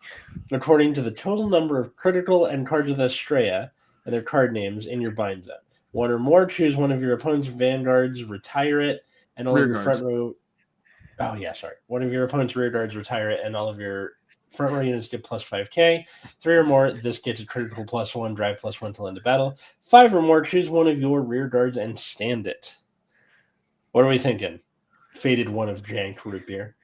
according to the total number of critical and cards with Astrea and their card names in your bind zone. One or more, choose one of your opponent's Vanguards, retire it, and all of your front row. Oh, yeah, sorry. One of your opponent's rear guards, retire it, and all of your front row units get plus 5k. 3 or more, this gets a critical +1, drive +1 till end of battle. 5 or more, choose one of your rear guards and stand it. What are we thinking? Faded one of Jank root beer.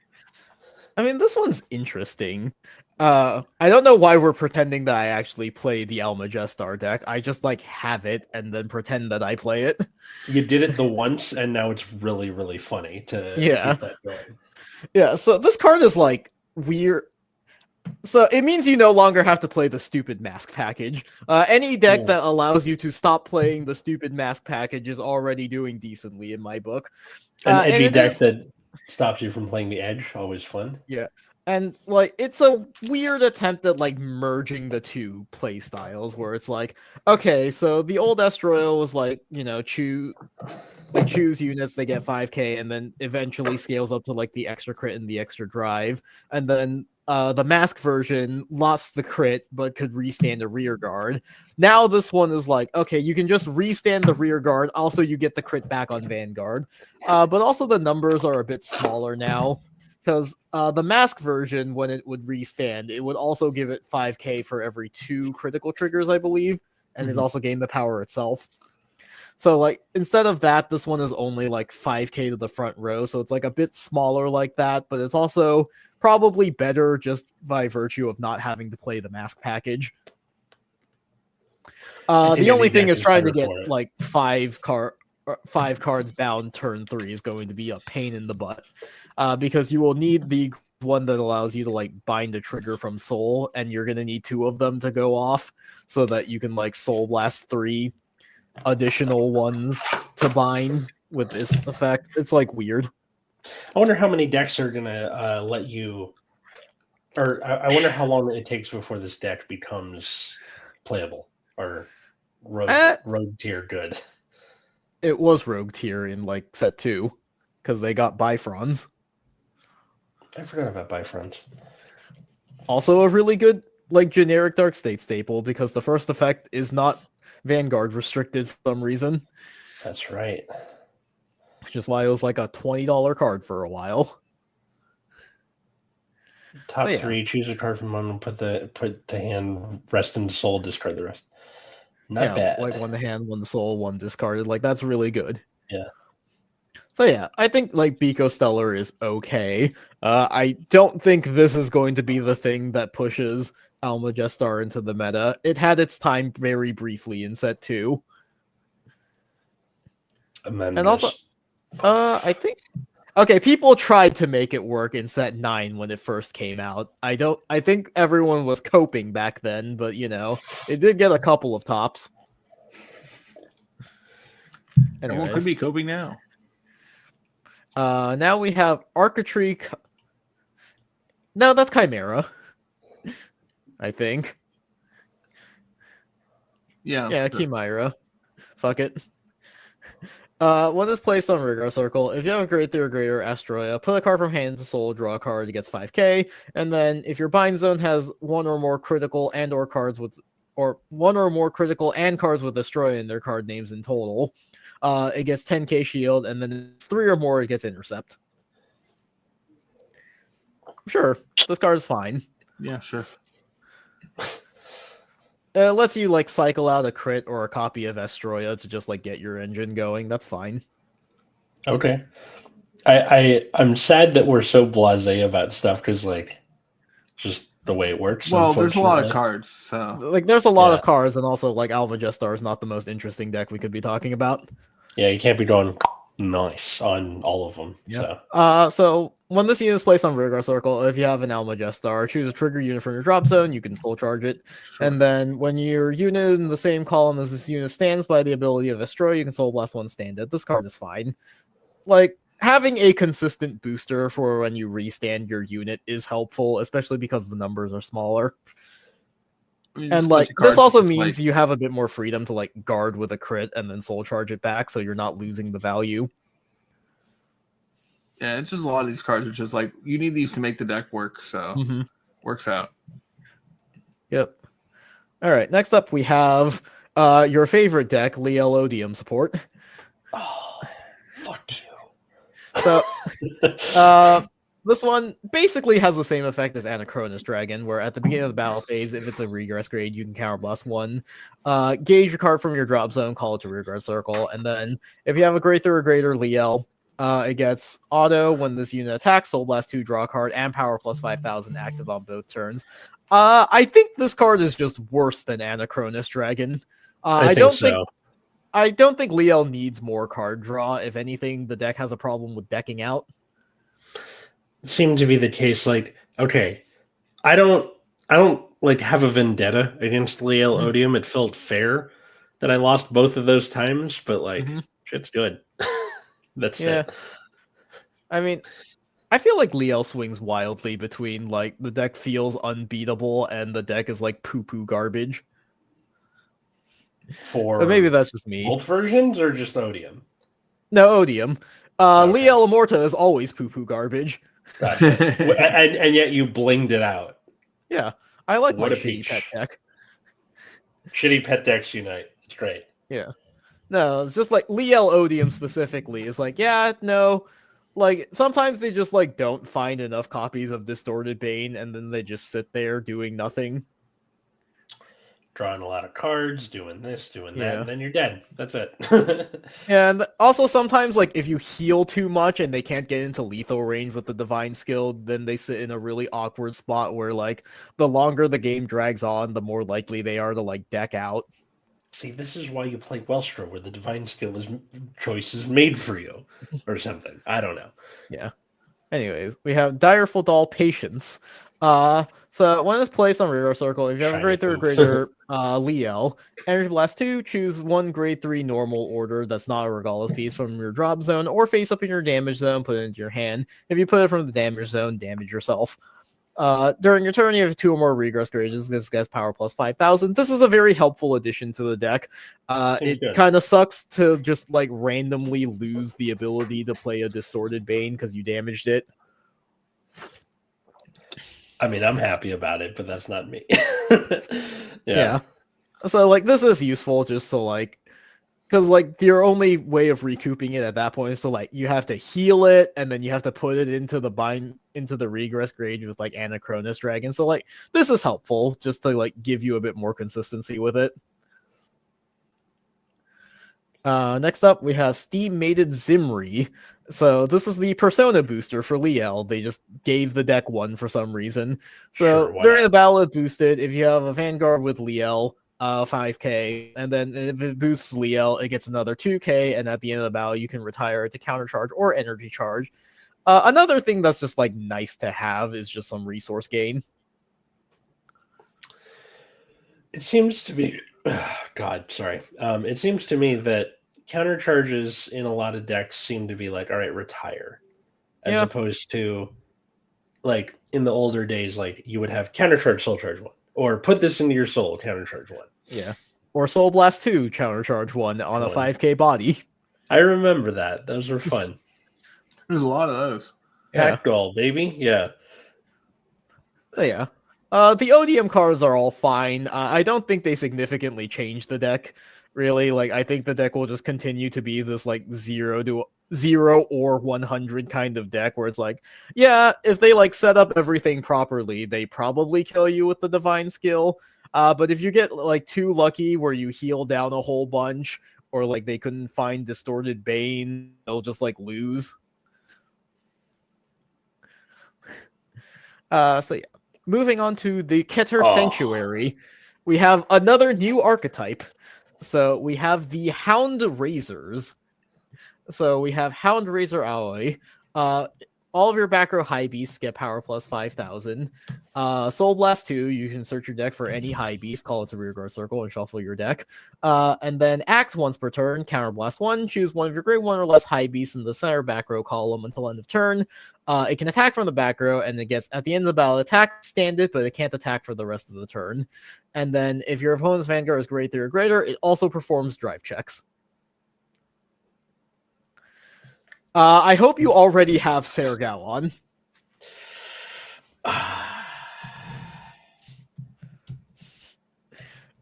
I mean, this one's interesting. I don't know why we're pretending that I actually play the Almagestar deck. I just like have it and then pretend that I play it. You did it the once, and now it's really, really funny to keep that going. Yeah, so this card is like weird. So it means you no longer have to play the stupid mask package. Any deck that allows you to stop playing the stupid mask package is already doing decently in my book. An edgy deck that stops you from playing the edge, always fun. Yeah. And like it's a weird attempt at like merging the two play styles where it's like, okay, so the old Estroil was like, you know, choose units, they get 5k, and then eventually scales up to like the extra crit and the extra drive. And then the mask version lost the crit but could restand a rear guard. Now this one is like, okay, you can just restand the rear guard. Also, you get the crit back on Vanguard. But also the numbers are a bit smaller now. Because the mask version, when it would restand, it would also give it 5k for every 2 critical triggers, I believe. And it also gained the power itself. So, like, instead of that, this one is only like 5k to the front row. So it's like a bit smaller like that. But it's also probably better just by virtue of not having to play the mask package. The only thing is trying to get like 5 cards bound turn 3 is going to be a pain in the butt. Because you will need the one that allows you to like bind a trigger from Soul, and you're gonna need 2 of them to go off so that you can like Soul Blast 3 additional ones to bind with this effect. It's like weird. I wonder how many decks are gonna let you, or I wonder how long it takes before this deck becomes playable or rogue tier good. It was rogue tier in like set 2 because they got Bifrons. I forgot about Bifrons. Also a really good like generic Dark State staple because the first effect is not Vanguard restricted for some reason. That's right. Which is why it was like a $20 card for a while. Top 3, choose a card from one, put to hand, rest in soul, discard the rest. Not bad. Like 1 to hand, 1 to soul, 1 discarded. Like that's really good. Yeah. So yeah, I think like Biko Stellar is okay. I don't think this is going to be the thing that pushes Almagestar into the meta. It had its time very briefly in set 2. And also, I think people tried to make it work in set 9 when it first came out. I think everyone was coping back then, but you know, it did get a couple of tops. Anyways. Could be coping now. Now we have Architree. No, that's Chimera. I think. Yeah, sure. Chimera. Fuck it. When it's placed on Rigor Circle, if you have a Great Theory Greater Astroya, put a card from hand to soul, draw a card, it gets 5k, and then if your bind zone has 1 or more critical and or cards with or 1 or more critical and cards with Astroya in their card names in total, it gets 10k shield, and then if it's 3 or more, it gets intercept. Sure, this card is fine. Yeah, sure. It lets you like cycle out a crit or a copy of Estroya to just like get your engine going. That's fine. Okay. I'm sad that we're so blasé about stuff because like just the way it works. Well, there's a lot of unfortunately. cards, so Like, there's a lot Yeah. of cards, and also like Almagestar is not the most interesting deck we could be talking about. Yeah, you can't be going nice on all of them. Yeah. So So when this unit is placed on Rearguard Circle, if you have an Almagestar, choose a trigger unit from your drop zone. You can soul charge it, sure. and then when your unit in the same column as this unit stands by the ability of Destroy, you can Soul Blast one stand it. This card is fine. Like, having a consistent booster for when you restand your unit is helpful, especially because the numbers are smaller. I mean, just And a bunch like of this cards also that's means like, you have a bit more freedom to like guard with a crit and then soul charge it back, so you're not losing the value. yeah, it's just a lot of these cards are just like you need these to make the deck work, so works out. Yep. All right. Next up, we have your favorite deck, Liel Odium support. oh, fuck you. So, this one basically has the same effect as Anachronous Dragon, where at the beginning of the battle phase, if it's a regress grade, you can counterblast one. Gauge your card from your drop zone, call it to Rearguard Circle, and then if you have a Greater or Greater Liel, it gets auto when this unit attacks, Soul Blast 2, draw a card, and power plus 5,000 active on both turns. I think this card is just worse than Anachronous Dragon. I don't think Liel needs more card draw. If anything, the deck has a problem with decking out. Seemed to be the case. Like, okay, I don't like have a vendetta against Liel Odium. It felt fair that I lost both of those times, but like, shit's good. That's it. I mean, I feel like Liel swings wildly between like the deck feels unbeatable and the deck is like poo-poo garbage. For But maybe that's just me. both versions or just Odium? No, Odium. Okay. Liel Amorta is always poo-poo garbage. Gotcha. and yet you blinged it out. Yeah, I like What my a shitty peach. pet deck. Shitty pet decks unite. It's great. Yeah. No, it's just like Liel Odium specifically is like, yeah, no. Like, sometimes they just like don't find enough copies of Distorted Bane and then they just sit there doing nothing. Drawing a lot of cards, doing this, doing that, Yeah. and then you're dead. That's it. And also sometimes like if you heal too much and they can't get into lethal range with the divine skill, then they sit in a really awkward spot where like the longer the game drags on, the more likely they are to like deck out. See, this is why you play Welstra, where the divine skill choice is made for you, or something. I don't know. Yeah. Anyways, we have Direful Doll Patience. So when it's placed on Rearguard Circle, if you have a Shiny grade 3 or poo. greater Liel, Energy Blast 2, choose one grade 3 normal order that's not a Regalis piece from your drop zone, or face up in your damage zone, put it into your hand. If you put it from the damage zone, damage yourself. During your turn, you have 2 or more regress grades. This gets power plus 5,000. This is a very helpful addition to the deck. It good. kind of sucks to just like randomly lose the ability to play a Distorted Bane because you damaged it. I mean, I'm happy about it, but that's not me. Yeah. So like this is useful just to like, because like your only way of recouping it at that point is to like you have to heal it and then you have to put it into the regress grade with like Anachronous Dragon. So like this is helpful just to like give you a bit more consistency with it. Next up we have Steam Mated Zimri. So this is the Persona booster for Liel. They just gave the deck one for some reason. So Sure, why during not? the battle it boosted. If you have a Vanguard with Liel, 5k, and then if it boosts Liel, it gets another 2k, and at the end of the battle you can retire it to counter charge or energy charge. Another thing that's just like nice to have is just some resource gain. It seems to be God, sorry. It seems to me that counter charges in a lot of decks seem to be like, all right, retire. As opposed to like in the older days, like you would have counter charge, soul charge 1. Or put this into your soul, counter charge 1. Yeah. Or Soul Blast 2, counter charge 1 on a 5k body. I remember that. Those were fun. There's a lot of those. Pack doll, baby. Yeah. So yeah. The Odium cards are all fine. I don't think they significantly change the deck, really. Like, I think the deck will just continue to be this, like, 0 or 100 kind of deck, where it's like, yeah, if they, like, set up everything properly, they probably kill you with the Divine Skill. But if you get, like, too lucky where you heal down a whole bunch, or, like, they couldn't find Distorted Bane, they'll just, like, lose. So yeah. moving on to the Keter Oh. Sanctuary, we have another new archetype. So we have the Hound Razors. So we have Hound Razor Alloy. All of your back row high beasts get power plus 5,000. Soul Blast 2, you can search your deck for any high beast, call it to rear guard circle, and shuffle your deck. And then act once per turn, Counter Blast 1, choose one of your grade 1 or less high beasts in the center back row column until end of turn. It can attack from the back row, and it gets, at the end of the battle, attack, stand it, but it can't attack for the rest of the turn. And then if your opponent's Vanguard is grade 3 or greater, it also performs drive checks. I hope you already have Sergalon.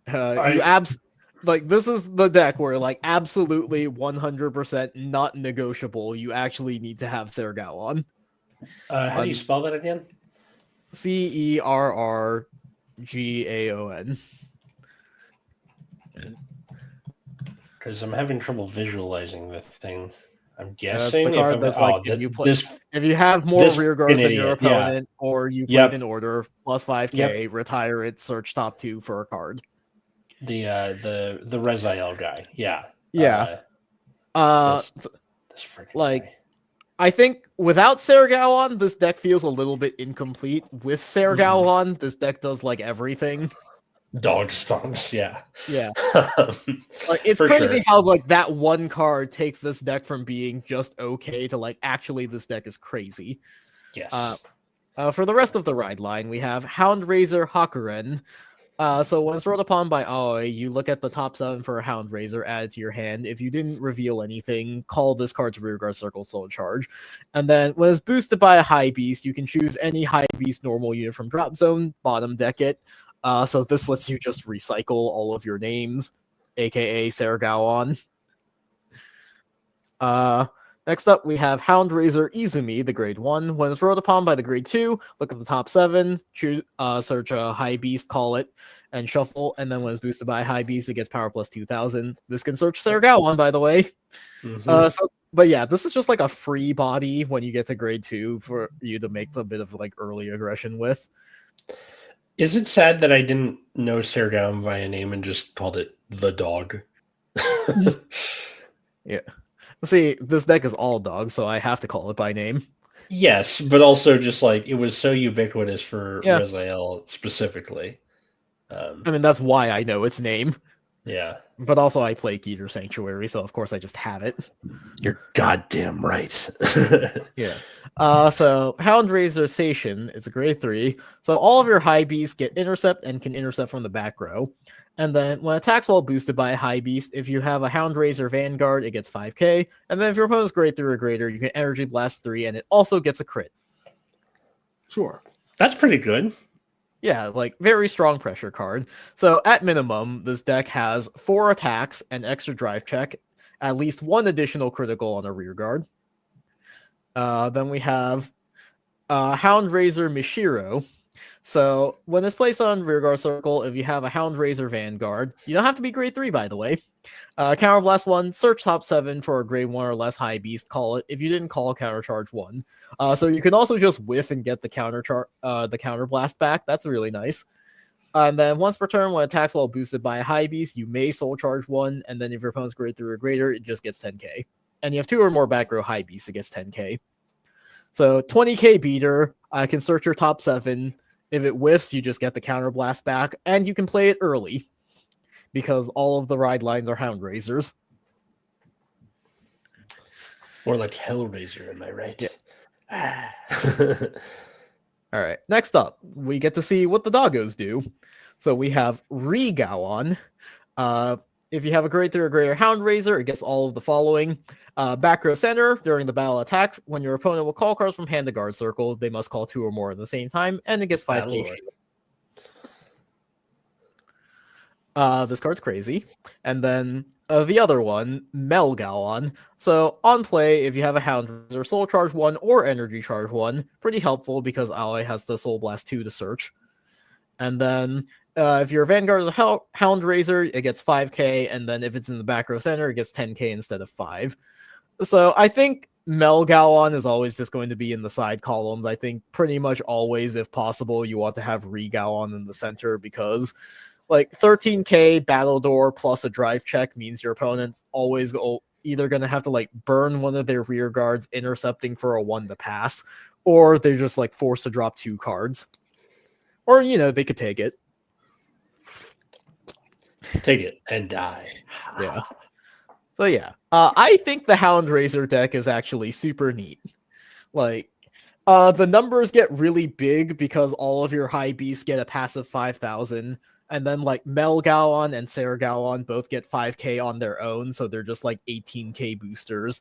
This is the deck where like absolutely 100% not negotiable. You actually need to have Sergalon. How do you spell that again? Cerrgaon. Because I'm having trouble visualizing the thing. I'm That's guessing the card that's like if you have more rear guards than your opponent, or you played in order, plus 5k, retire it, search top 2 for a card. The Rezael guy, yeah. This like guy. I think without Sergalon, this deck feels a little bit incomplete. With Sergalon, this deck does like everything. Dog stomps, yeah. Like it's crazy how like that one card takes this deck from being just okay to like actually this deck is crazy. Yes. For the rest of the ride line, we have Hound Razor Hakuren. So when it's rolled upon by Aoi, you look at the top 7 for a Hound Razor, add it to your hand. If you didn't reveal anything, call this card to rearguard circle, soul charge. And then when it's boosted by a high beast, you can choose any high beast normal unit from drop zone, bottom deck it. So this lets you just recycle all of your names, aka Sergalon. Next up, we have Hound Razor Izumi, the grade 1. When it's rolled upon by the grade 2, look at the top 7, choose, search a high beast, call it, and shuffle. And then when it's boosted by a high beast, it gets power plus 2,000. This can search Sergalon, by the way. But yeah, this is just like a free body when you get to grade 2 for you to make a bit of like early aggression with. Is it sad that I didn't know Sergalon by a name and just called it the dog? Yeah. See, this deck is all dogs, so I have to call it by name. Yes, but also just like it was so ubiquitous for Rezael specifically. I mean, that's why I know its name. Yeah. But also I play Keter Sanctuary, so of course I just have it. You're goddamn right. Yeah. So Hound Razor Station, it's a grade 3. So all of your high beasts get intercept and can intercept from the back row. And then when attacks while boosted by a high beast, if you have a Hound Razor Vanguard, it gets 5k. And then if your opponent's grade 3 or greater, you can Energy Blast 3, and it also gets a crit. Sure. That's pretty good. Yeah, like very strong pressure card. So at minimum, this deck has 4 attacks, an extra drive check, at least 1 additional critical on a rear guard. Then we have Hound Razor Mishiro. So when it's placed on rearguard circle, if you have a Hound Razor Vanguard, you don't have to be grade 3, by the way. Counter Blast 1, search top 7 for a grade 1 or less high beast, call it. If you didn't call, Counter Charge 1. So you can also just whiff and get the Counter Blast back. That's really nice. And then once per turn, when attacks while boosted by a high beast, you may Soul Charge 1, and then if your opponent's grade 3 or greater, it just gets 10k. And you have 2 or more back row high beasts, it gets 10k. So 20k beater, I can search your top 7. If it whiffs, you just get the Counter Blast back, and you can play it early, because all of the ride lines are Hound Razors. More like Hellraiser, am I right? Yeah. All right, next up, we get to see what the doggos do. So we have Regaon. If you have a grade 3 or greater Hound Razor, it gets all of the following. Back row center, during the battle attacks, when your opponent will call cards from hand to guard circle, they must call 2 or more at the same time, and it gets 5k shield. This card's crazy. And then the other one, Melgalon. So on play, if you have a Hound Razor, Soul Charge 1 or Energy Charge 1, pretty helpful because Ally has the Soul Blast 2 to search. And then if your Vanguard is a Hound Razor, it gets 5k, and then if it's in the back row center, it gets 10k instead of 5. So I think Melgalon is always just going to be in the side columns. I think pretty much always, if possible, you want to have Regalon in the center because like 13k battle door plus a drive check means your opponent's always either going to have to like burn one of their rear guards intercepting for a 1 to pass, or they're just like forced to drop 2 cards. Or, they could take it. Take it and die. Yeah. So yeah, I think the Hound Razor deck is actually super neat. Like, the numbers get really big because all of your high beasts get a passive 5,000, and then like Melgalon and Sergalon both get 5k on their own, so they're just like 18k boosters.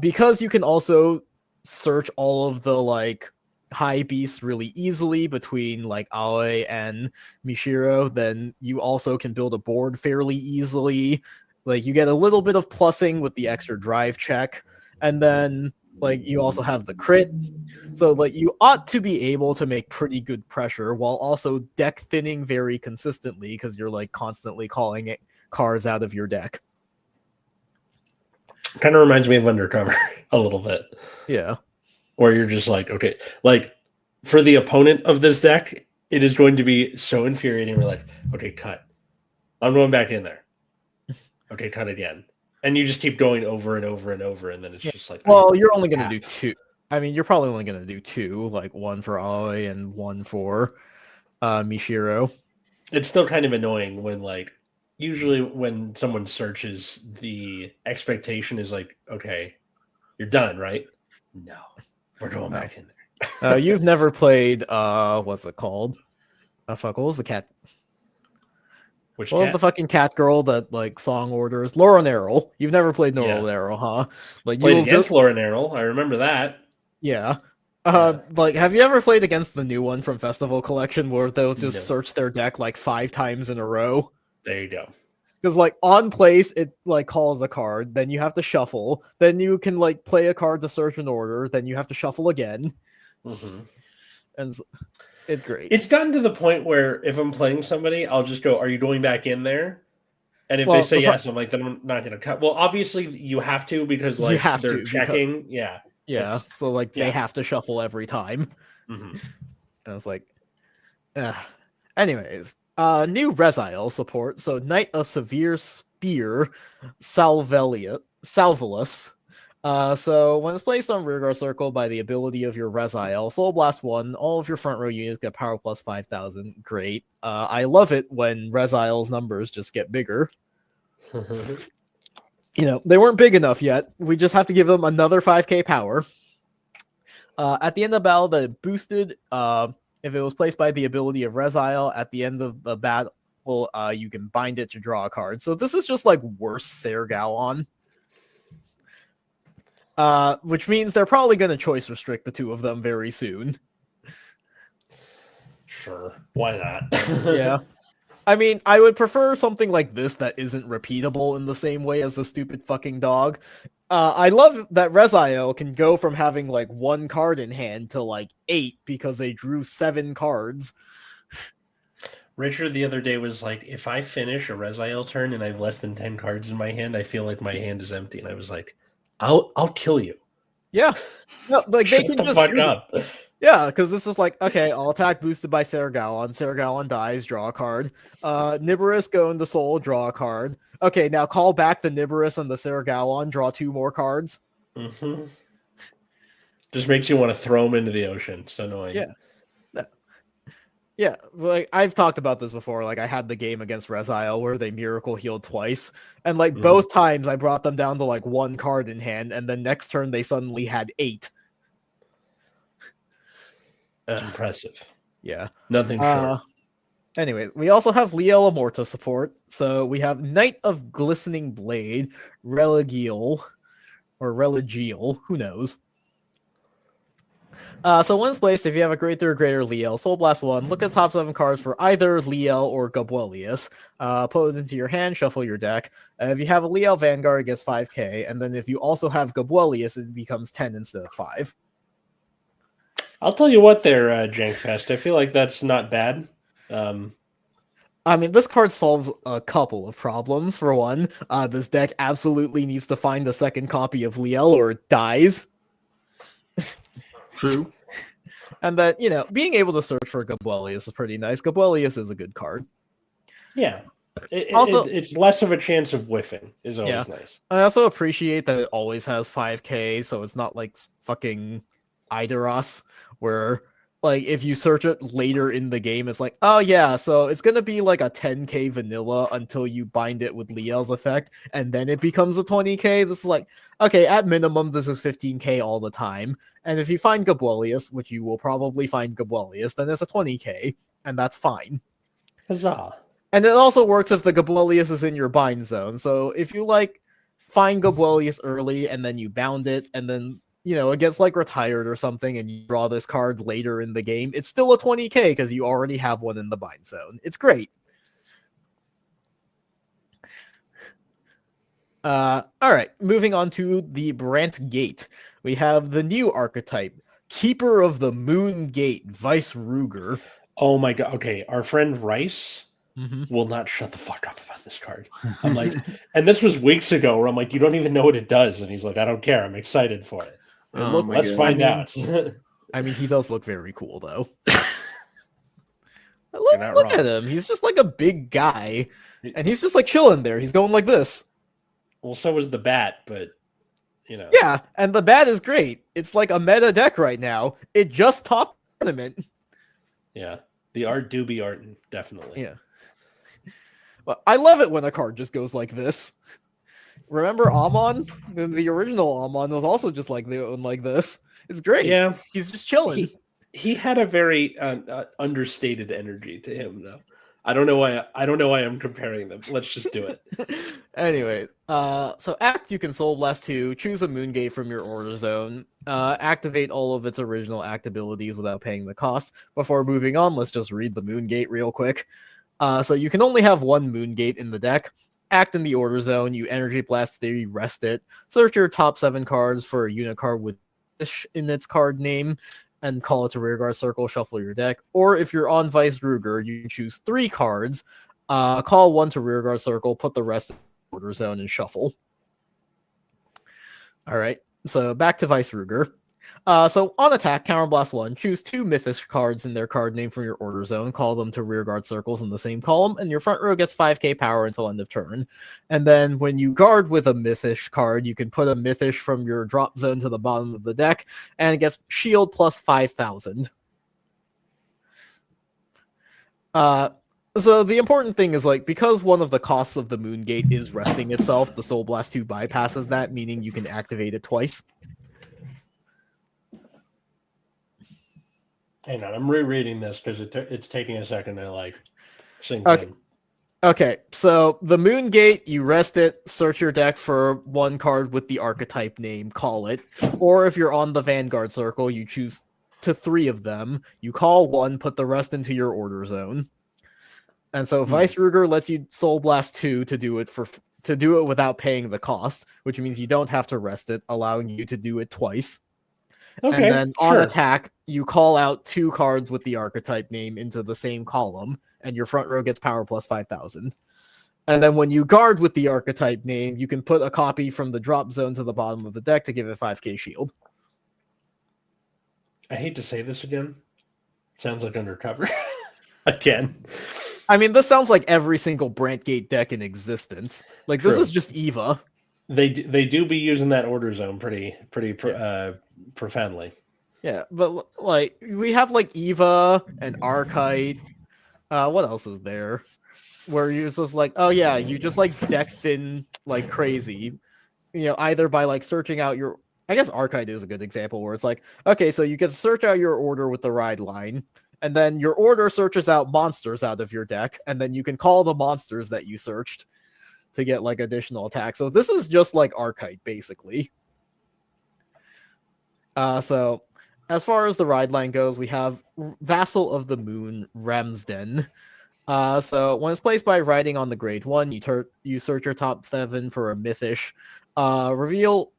Because you can also search all of the like high beasts really easily between like Aoi and Mishiro, then you also can build a board fairly easily. Like you get a little bit of plussing with the extra drive check, and then like you also have the crit. So like you ought to be able to make pretty good pressure while also deck thinning very consistently because you're like constantly calling it cards out of your deck. Kind of reminds me of Undercover a little bit. Yeah. Where you're just like, okay, like for the opponent of this deck, it is going to be so infuriating. We're like, okay, cut. I'm going back in there. Okay, cut again. And you just keep going over and over and over, and then it's just like, well, you're only going to do 2. I mean, you're probably only going to do 2, like 1 for Aoi and 1 for Mishiro. It's still kind of annoying when, like, usually when someone searches, the expectation is like, okay, you're done, right? No, we're going back in there. You've never played, what's it called? Oh, fuck, what was the cat? Which what was the fucking cat girl that like song orders? Laura Nerl. You've never played Laura Nerl, huh? Like played against Laura Nerl. I remember that. Yeah. Like, have you ever played against the new one from Festival Collection where they'll just search their deck like 5 times in a row? There you go. Because like on place, it like calls a card, then you have to shuffle, then you can like play a card to search an order, then you have to shuffle again, and it's great. It's gotten to the point where if I'm playing somebody, I'll just go, "Are you going back in there?" And if they say yes, I'm like, "Then I'm not going to cut." Well, obviously you have to because like they're checking. Because, yeah. So like they have to shuffle every time. And I was like, anyways. New Resil support. So Knight of Severe Spear, Salvelus. So when it's placed on rearguard circle by the ability of your Resil, Soul Blast 1, all of your front row units get power plus 5,000. Great. I love it when Resil's numbers just get bigger. They weren't big enough yet. We just have to give them another 5k power. At the end of battle, the boosted, if it was placed by the ability of Resil at the end of the battle, you can bind it to draw a card. So this is just like worse Sergalon. Which means they're probably going to choice restrict the 2 of them very soon. Sure. Why not? Yeah. I mean, I would prefer something like this that isn't repeatable in the same way as the stupid fucking dog. I love that Resil can go from having like 1 card in hand to like 8 because they drew 7 cards. Richard the other day was like, if I finish a Resil turn and I have less than 10 cards in my hand, I feel like my hand is empty. And I was like, I'll kill you. Yeah. No, like they can just fuck up. Yeah, because this is like, okay, I'll attack boosted by Sergalon. Sergalon dies, draw a card. Nibiris go into Soul, draw a card. Okay, now call back the Nibiris and the Sergalon, draw 2 more cards. Just makes you want to throw them into the ocean. It's annoying. Yeah. Yeah, like I've talked about this before. Like I had the game against Resil where they miracle healed twice, and like both times I brought them down to like 1 card in hand, and then next turn they suddenly had 8. It's impressive. Yeah. Nothing short. Anyway, we also have Liel Amorta support. So we have Knight of Glistening Blade, Religial, who knows. So once placed, if you have a greater or greater Liel, Soul Blast 1, look at the top 7 cards for either Liel or Gabuelius. Put it into your hand, shuffle your deck. If you have a Liel Vanguard, it gets 5k, and then if you also have Gabuelius, it becomes 10 instead of 5. I'll tell you what there, Jankfest. I feel like that's not bad. I mean, this card solves a couple of problems. For one, this deck absolutely needs to find a second copy of Liel or it dies. True. And then, being able to search for Gabuelius is pretty nice. Gabuelius is a good card. Yeah. Also- It's less of a chance of whiffing is always Yeah. nice. I also appreciate that it always has 5k, so it's not like fucking Idaros, where like if you search it later in the game, it's like, oh yeah, so it's gonna be like a 10k vanilla until you bind it with Liel's effect, and then it becomes a 20k. This is like, okay, at minimum, this is 15k all the time. And if you find Gabuelius, which you will probably find Gabuelius, then it's a 20k, and that's fine. Huzzah. And it also works if the Gabuelius is in your bind zone. So if you like find Gabuelius early and then you bound it, and then it gets like retired or something, and you draw this card later in the game, it's still a 20k because you already have one in the bind zone. It's great. All right, moving on to the Brant Gate. We have the new archetype, Keeper of the Moon Gate, Vice Ruger. Oh my god. Okay, our friend Rice Mm-hmm. will not shut the fuck up about this card. I'm like, and this was weeks ago where I'm like, you don't even know what it does. And he's like, I don't care. I'm excited for it. Oh my Let's God. find I out. I mean, he does look very cool, though. not Look wrong. at him. He's just like a big guy. And he's just like chilling there. He's going like this. Well, so was the bat, but Yeah, and the bat is great. It's like a meta deck right now. It just topped the tournament. Yeah. The art do be art, definitely. Yeah. Well, I love it when a card just goes like this. Remember Amon? The original Amon was also just like this. It's great. Yeah. He's just chilling. He had a very understated energy to him, though. I don't know why I'm comparing them. Let's just do it. Anyway, so act, you can Soul Blast 2, choose a Moongate from your order zone, activate all of its original act abilities without paying the cost. Before moving on, let's just read the Moongate real quick. So you can only have one Moongate in the deck. Act in the order zone, you Energy Blast Theory, rest it. Search your top 7 cards for a unit card with Ish in its card name, and call it to rearguard circle, shuffle your deck. Or if you're on Vice Ruger, you can choose 3 cards, call 1 to rearguard circle, put the rest in the order zone, and shuffle. All right, so back to Vice Ruger. So on attack, Counterblast 1, choose 2 Mythic cards in their card name from your order zone, call them to rearguard circles in the same column, and your front row gets 5k power until end of turn. And then when you guard with a Mythic card, you can put a Mythic from your drop zone to the bottom of the deck, and it gets shield plus 5,000. So the important thing is, like, because one of the costs of the Moongate is resting itself, the Soul Blast 2 bypasses that, meaning you can activate it twice. Hang on, I'm rereading this because it's taking a second to sink Okay. in. Okay, so the Moongate, you rest it, search your deck for 1 card with the archetype name, call it. Or if you're on the Vanguard Circle, you choose to 3 of them, you call 1, put the rest into your order zone. And so Vice Ruger lets you Soul Blast 2 to do it without paying the cost, which means you don't have to rest it, allowing you to do it twice. Okay, And then on sure. attack, you call out 2 cards with the archetype name into the same column, and your front row gets power plus 5,000. And then when you guard with the archetype name, you can put a copy from the drop zone to the bottom of the deck to give it 5k shield. I hate to say this again. Sounds like undercover. Again. I mean, this sounds like every single Brantgate deck in existence. Like, this True. is just Eva. They do be using that order zone pretty profoundly. Yeah, but like we have like Eva and Archite. What else is there? Where you're just like, oh yeah, you just like deck thin like crazy. Either by like searching out your. I guess Archite is a good example where it's like, okay, so you can search out your order with the ride line, and then your order searches out monsters out of your deck, and then you can call the monsters that you searched to get like additional attacks. So this is just like Archite, basically. So as far as the ride line goes, we have Vassal of the Moon, Ramsden. So when it's placed by riding on the grade 1, you search your top 7 for a Mythic. Reveal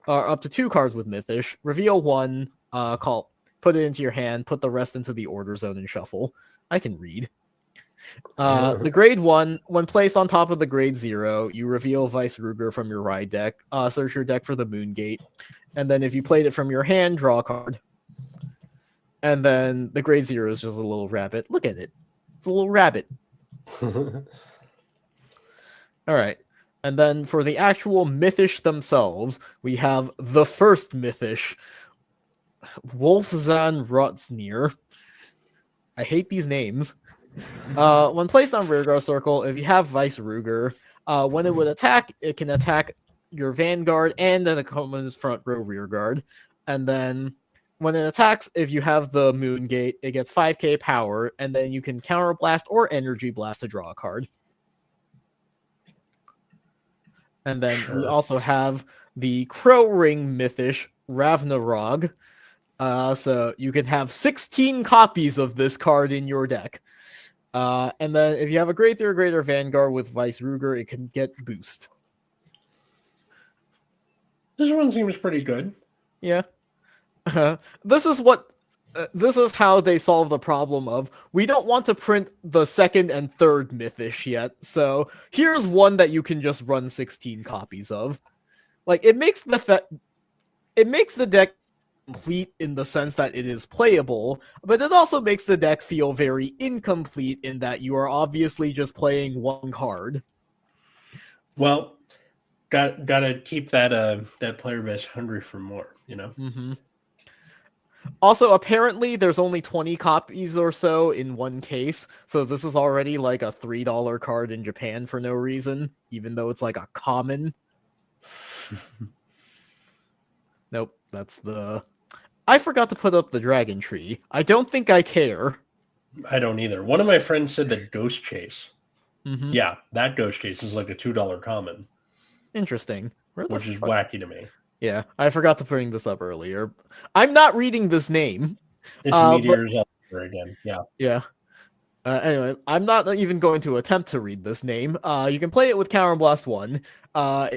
up to 2 cards with Mythic. Reveal 1, put it into your hand, put the rest into the order zone and shuffle. I can read. The grade 1, when placed on top of the grade 0, you reveal Vice Ruger from your ride deck. Search your deck for the Moon Gate. And then if you played it from your hand, draw a card. And then the grade 0 is just a little rabbit. Look at it. It's a little rabbit. Alright. And then for the actual Mythish themselves, we have the first Mythish, Wolfzan Rotsnir. I hate these names. When placed on Rearguard Circle, if you have Vice Ruger, when it would attack, it can attack your Vanguard and an opponent's front row Rearguard. And then when it attacks, if you have the Moon Gate, it gets 5k power, and then you can Counter Blast or Energy Blast to draw a card. And then we also have the Crow Ring Mythish, Ravnarog. So you can have 16 copies of this card in your deck. And then if you have a grade 3 or greater Vanguard with Vice Ruger, it can get boost. This one seems pretty good. Yeah. This is how they solve the problem of we don't want to print the second and third Mythish yet. So here's one that you can just run 16 copies of. Like it makes the deck complete in the sense that it is playable, but it also makes the deck feel very incomplete in that you are obviously just playing one card. Well, gotta keep that player base hungry for more, you know? Mm-hmm. Also, apparently, there's only 20 copies or so in one case, so this is already like a $3 card in Japan for no reason, even though it's like a common. Nope, that's the... I forgot to put up the Dragon Tree. I don't think I care. I don't either. One of my friends said that Ghost Chase. Mm-hmm. Yeah, that Ghost Chase is like a $2 common. Interesting. Which is wacky to me. Yeah, I forgot to bring this up earlier. I'm not reading this name. It's Meteors up there again. Yeah. Yeah. Anyway, I'm not even going to attempt to read this name. You can play it with Counter Blast 1.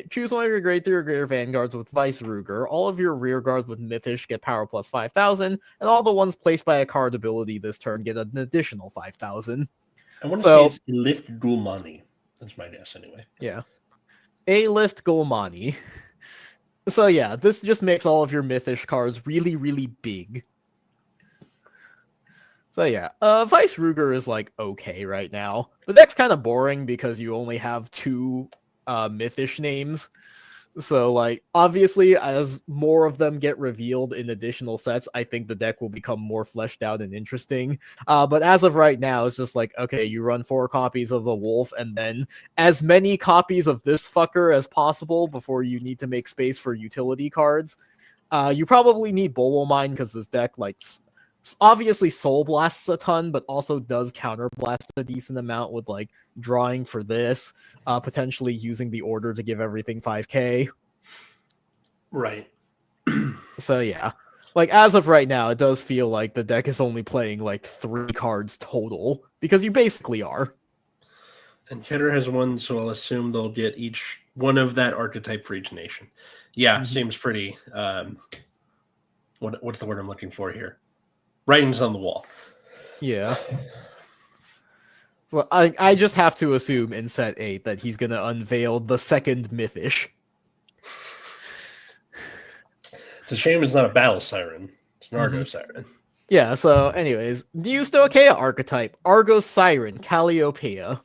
Choose one of your grade 3 or greater Vanguards with Vice Ruger. All of your rear guards with Mythish get power plus 5,000, and all the ones placed by a card ability this turn get an additional 5,000. I want to say it's Lift Gulmani. That's my guess anyway. Yeah. A-Lift Gulmani. So yeah, this just makes all of your Mythish cards really, really big. So yeah, Vice Ruger is like okay right now. But that's kind of boring because you only have 2 Mythish names. So like obviously as more of them get revealed in additional sets, I think the deck will become more fleshed out and interesting. But as of right now, it's just like, okay, you run 4 copies of the Wolf and then as many copies of this fucker as possible before you need to make space for utility cards. You probably need Bolo Mine because this deck like obviously Soul Blasts a ton, but also does Counter Blast a decent amount with like drawing for this, potentially using the order to give everything 5k. Right. So yeah, like as of right now, it does feel like the deck is only playing like 3 cards total because you basically are. And Keter has 1, so I'll assume they'll get each one of that archetype for each nation. Yeah, seems pretty. What's the word I'm looking for here? Writings on the wall. Yeah. Well, I just have to assume in set 8 that he's going to unveil the second Mythish. It's a shame it's not a battle siren. It's an Argo siren. Yeah, so anyways, new Stoicheia archetype, Argo Siren, Calliopeia.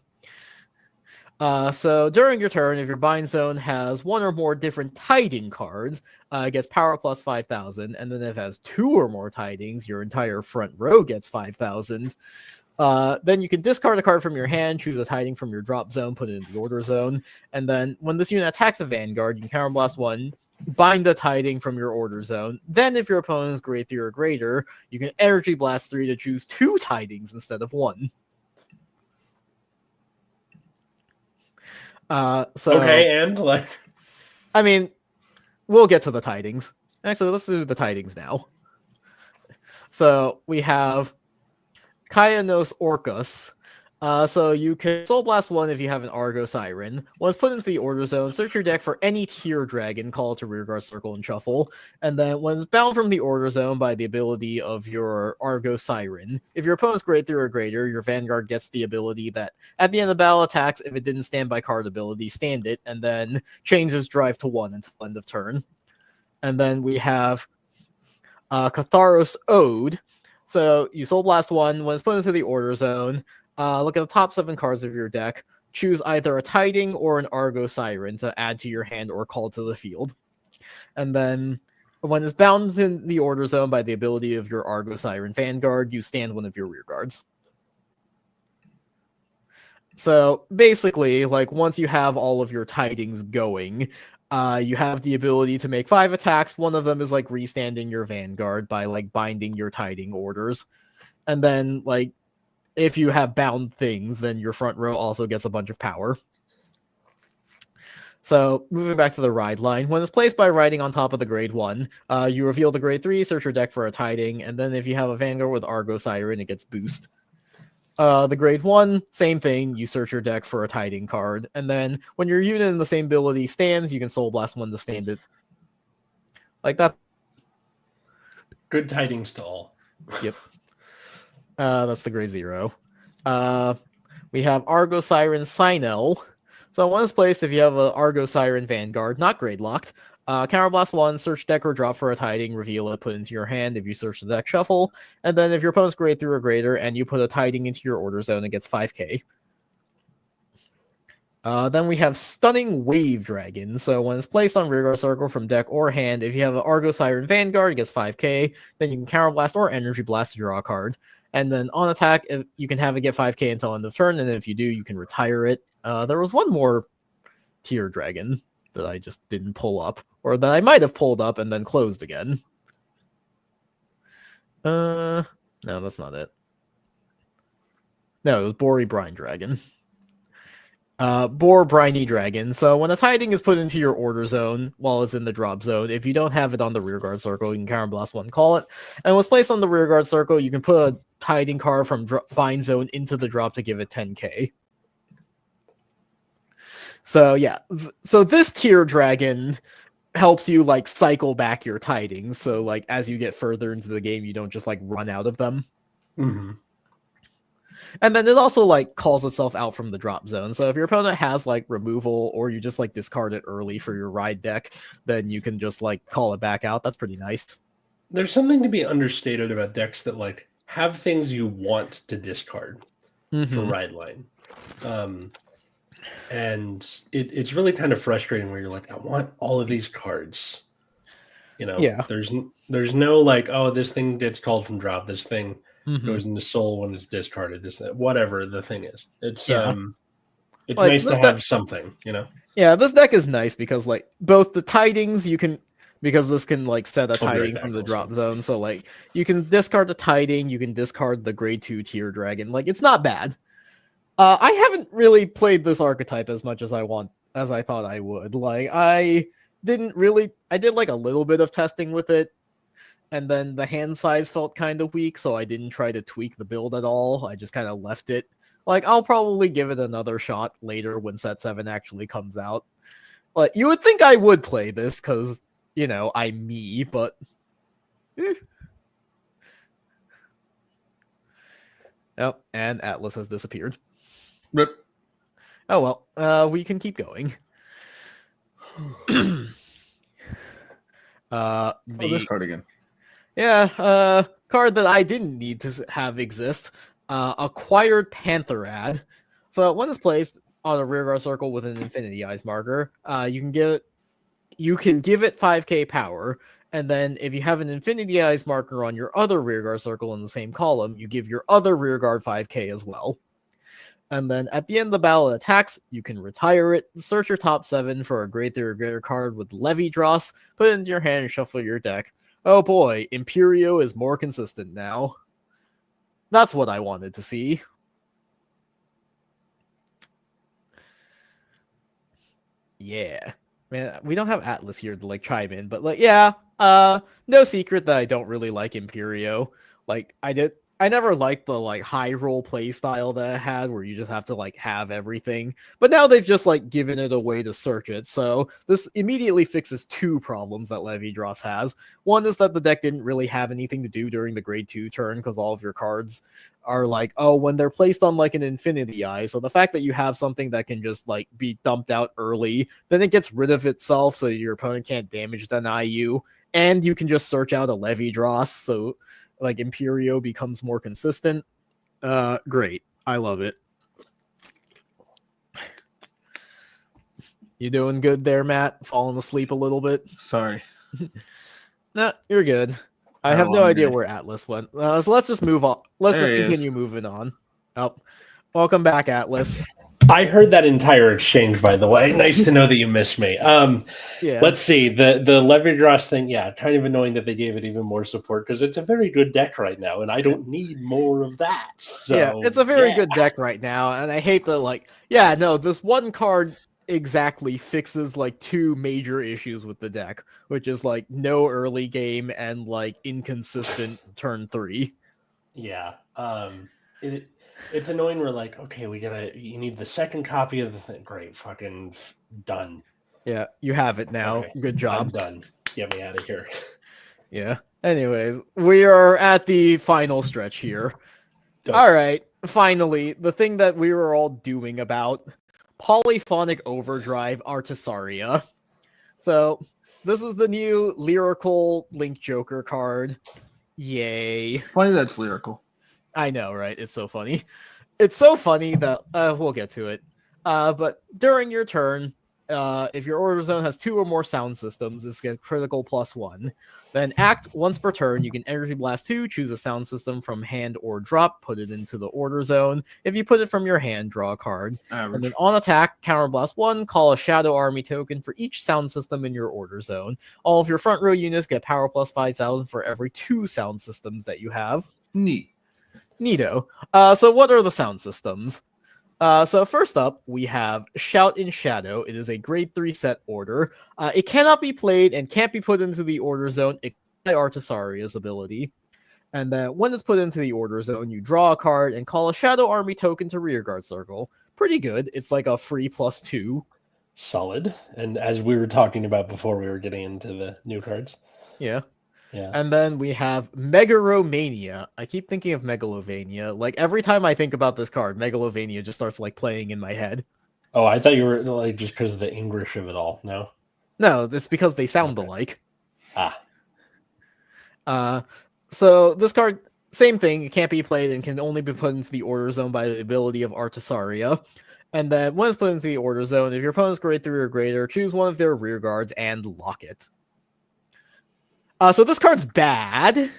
So during your turn, if your bind zone has 1 or more different tiding cards, it gets power plus 5,000, and then if it has 2 or more tidings, your entire front row gets 5,000. Then you can discard a card from your hand, choose a tiding from your drop zone, put it in the order zone, and then when this unit attacks a Vanguard, you can Counter Blast 1, bind the tiding from your order zone. Then if your opponent is grade 3 or greater, you can Energy Blast 3 to choose 2 tidings instead of 1. Okay, and like, I mean, we'll get to the tidings. Actually, let's do the tidings now. So we have Kaianos Orcus. So you can Soul Blast one if you have an Argo Siren. Once put into the order zone, search your deck for any tier dragon, call it to rearguard circle and shuffle. And then when it's bound from the order zone by the ability of your Argo Siren, if your opponent's grade 3 or greater, your Vanguard gets the ability that at the end of battle attacks, if it didn't stand by card ability, stand it, and then changes drive to 1 until end of turn. And then we have Catharos Ode. So you Soul Blast one, when it's put into the order zone, look at the top 7 cards of your deck. Choose either a Tiding or an Argo Siren to add to your hand or call to the field. And then when it's bound in the order zone by the ability of your Argo Siren Vanguard, you stand one of your rear guards. So basically, like once you have all of your Tidings going, you have the ability to make 5 attacks. One of them is like restanding your Vanguard by like binding your Tiding orders. And then like if you have bound things, then your front row also gets a bunch of power. So moving back to the ride line, when it's placed by riding on top of the grade 1, you reveal the grade 3, search your deck for a Tiding, and then if you have a Vanguard with Argo Siren, it gets boost. The grade 1, same thing, you search your deck for a Tiding card, and then when your unit in the same ability stands, you can Soul Blast one to stand it. Like that. Good tidings to all. Yep. That's the grade 0. We have Argo Siren Sinel. So when it's placed, if you have an Argo Siren Vanguard, not grade locked, Counterblast 1, search deck or drop for a Tiding, reveal it, put it into your hand. If you search the deck, shuffle. And then if your opponent's grade 3 or greater and you put a Tiding into your order zone, it gets 5k. Then we have Stunning Wave Dragon. So when it's placed on rearguard circle from deck or hand, if you have an Argo Siren Vanguard, it gets 5k. Then you can Counterblast or Energy Blast to draw a card. And then on attack, you can have it get 5k until end of turn, and then if you do, you can retire it. There was one more tier dragon that I just didn't pull up, or that I might have pulled up and then closed again. No, that's not it. No, it was Bori Brine Dragon. Bor Briny Dragon. So when a Tiding is put into your order zone while it's in the drop zone, if you don't have it on the rearguard circle, you can Counterblast one, call it. And when it's placed on the rearguard circle, you can put a Tiding card from bind zone into the drop to give it 10k. So yeah, so this tier dragon helps you like cycle back your Tidings. So like as you get further into the game, you don't just like run out of them. Mm-hmm. And then it also like calls itself out from the drop zone. So if your opponent has like removal or you just like discard it early for your ride deck, then you can just like call it back out. That's pretty nice. There's something to be understated about decks that like have things you want to discard for ride line. And it's really kind of frustrating where you're like, I want all of these cards. You know, Yeah. There's no like, oh, this thing gets called from drop. This thing Mm-hmm. goes into soul when it's discarded. This whatever the thing is. It's Yeah. it's Like, nice to have something, you know. Yeah, this deck is nice because like both the Tidings you can, because this can like set a Tiding from the drop zone. So like you can discard the Tiding, you can discard the grade 2 tier dragon. Like it's not bad. I haven't really played this archetype as much as I thought I would. Like I did like a little bit of testing with it, and then the hand size felt kind of weak, so I didn't try to tweak the build at all. I just kind of left it. Like I'll probably give it another shot later when set 7 actually comes out. Like you would think I would play this because, you know, I'm me, but Oh, and Atlas has disappeared. Rip. Oh well, we can keep going. This card again. Yeah, card that I didn't need to have exist. Acquired Pantherad. So when it's placed on a rearguard circle with an Infinity Eyes marker, you can give it 5k power, and then if you have an Infinity Eyes marker on your other rearguard circle in the same column, you give your other rearguard 5k as well. And then at the end of the battle it attacks, you can retire it, search your top 7 for a grade 3 or greater card with Levy Dross, put it into your hand and shuffle your deck. Oh boy, Imperio is more consistent now. That's what I wanted to see. Yeah. Man, we don't have Atlas here to like chime in, but like yeah, no secret that I don't really like Imperio. Like I I never liked the like high roll play style that it had where you just have to like have everything. But now they've just like given it a way to search it. So this immediately fixes two problems that Levy Dross has. One is that the deck didn't really have anything to do during the grade 2 turn because all of your cards are like, oh, when they're placed on like an infinity eye. So the fact that you have something that can just like be dumped out early, then it gets rid of itself so your opponent can't damage deny you. And you can just search out a Levy Dross. So like Imperio becomes more consistent. Great. I love it. You doing good there, Matt? Falling asleep a little bit? Sorry. No, you're good. I Had a have no long idea day. where Atlas went. So let's just move on. Let's There just he is. continue moving on. Oh, welcome back, Atlas. I heard that entire exchange, by the way. Nice to know that you missed me. Yeah. Let's see. The Levy Dross thing, yeah, kind of annoying that they gave it even more support because it's a very good deck right now, and I don't need more of that. So Yeah, it's a very yeah. good deck right now, and I hate that, like, yeah, no, this one card exactly fixes like two major issues with the deck, which is like no early game and like inconsistent turn 3. Yeah. It's annoying. We're like, okay, you need the second copy of the thing. Great, fucking done. Yeah, you have it now. Okay, Good I'm job. done. Get me out of here. Yeah. Anyways, we are at the final stretch here. Dope. All right, finally, the thing that we were all doing about Polyphonic Overdrive Artisaria. So, this is the new lyrical Link Joker card. Yay. Funny that's lyrical. I know, right? It's so funny. It's so funny that we'll get to it. But during your turn, if your order zone has 2 or more sound systems, this gets critical +1. Then act once per turn, you can energy blast 2, choose a sound system from hand or drop, put it into the order zone. If you put it from your hand, draw a card. Average. And then on attack, counter blast 1, call a Shadow Army token for each sound system in your order zone. All of your front row units get power plus 5,000 for every 2 sound systems that you have. Neat. Neato. So what are the sound systems? So first up, we have Shout in Shadow. It is a grade 3 set order. It cannot be played and can't be put into the order zone except by Artisaria's ability. And then when it's put into the order zone, you draw a card and call a Shadow Army token to Rearguard Circle. Pretty good. It's like a free +2. Solid. And as we were talking about before we were getting into the new cards. Yeah. Yeah. And then we have Megaromania. I keep thinking of Megalovania. Like every time I think about this card, Megalovania just starts like playing in my head. Oh, I thought you were like just because of the English of it all. No. No, it's because they sound Okay. alike. So this card, same thing. It can't be played and can only be put into the order zone by the ability of Artisaria. And then when it's put into the order zone, if your opponent's grade 3 or greater, choose one of their rear guards and lock it. So this card's bad.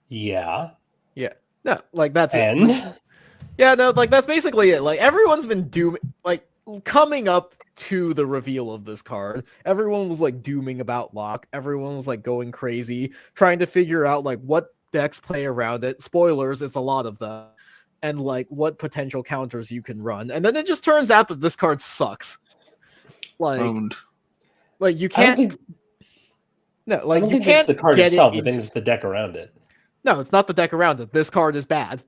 Yeah. No, like that's And it. Yeah, no, like that's basically it. Like everyone's been coming up to the reveal of this card. Everyone was like dooming about lock. Everyone was like going crazy, trying to figure out like what decks play around it. Spoilers, it's a lot of them. And like what potential counters you can run. And then it just turns out that this card sucks. Like Owned. Like you I don't can't. think, No, I like don't you think can't it's the card get itself. it I think into. it's the deck around it. No, it's not the deck around it. This card is bad.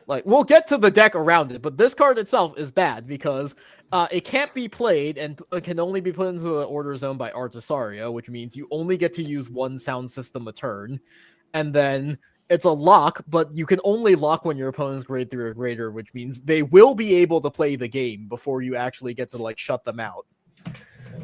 Like we'll get to the deck around it, but this card itself is bad because it can't be played and it can only be put into the order zone by Artisaria, which means you only get to use one sound system a turn, and then it's a lock, but you can only lock when your opponent's grade 3 or greater, which means they will be able to play the game before you actually get to like shut them out.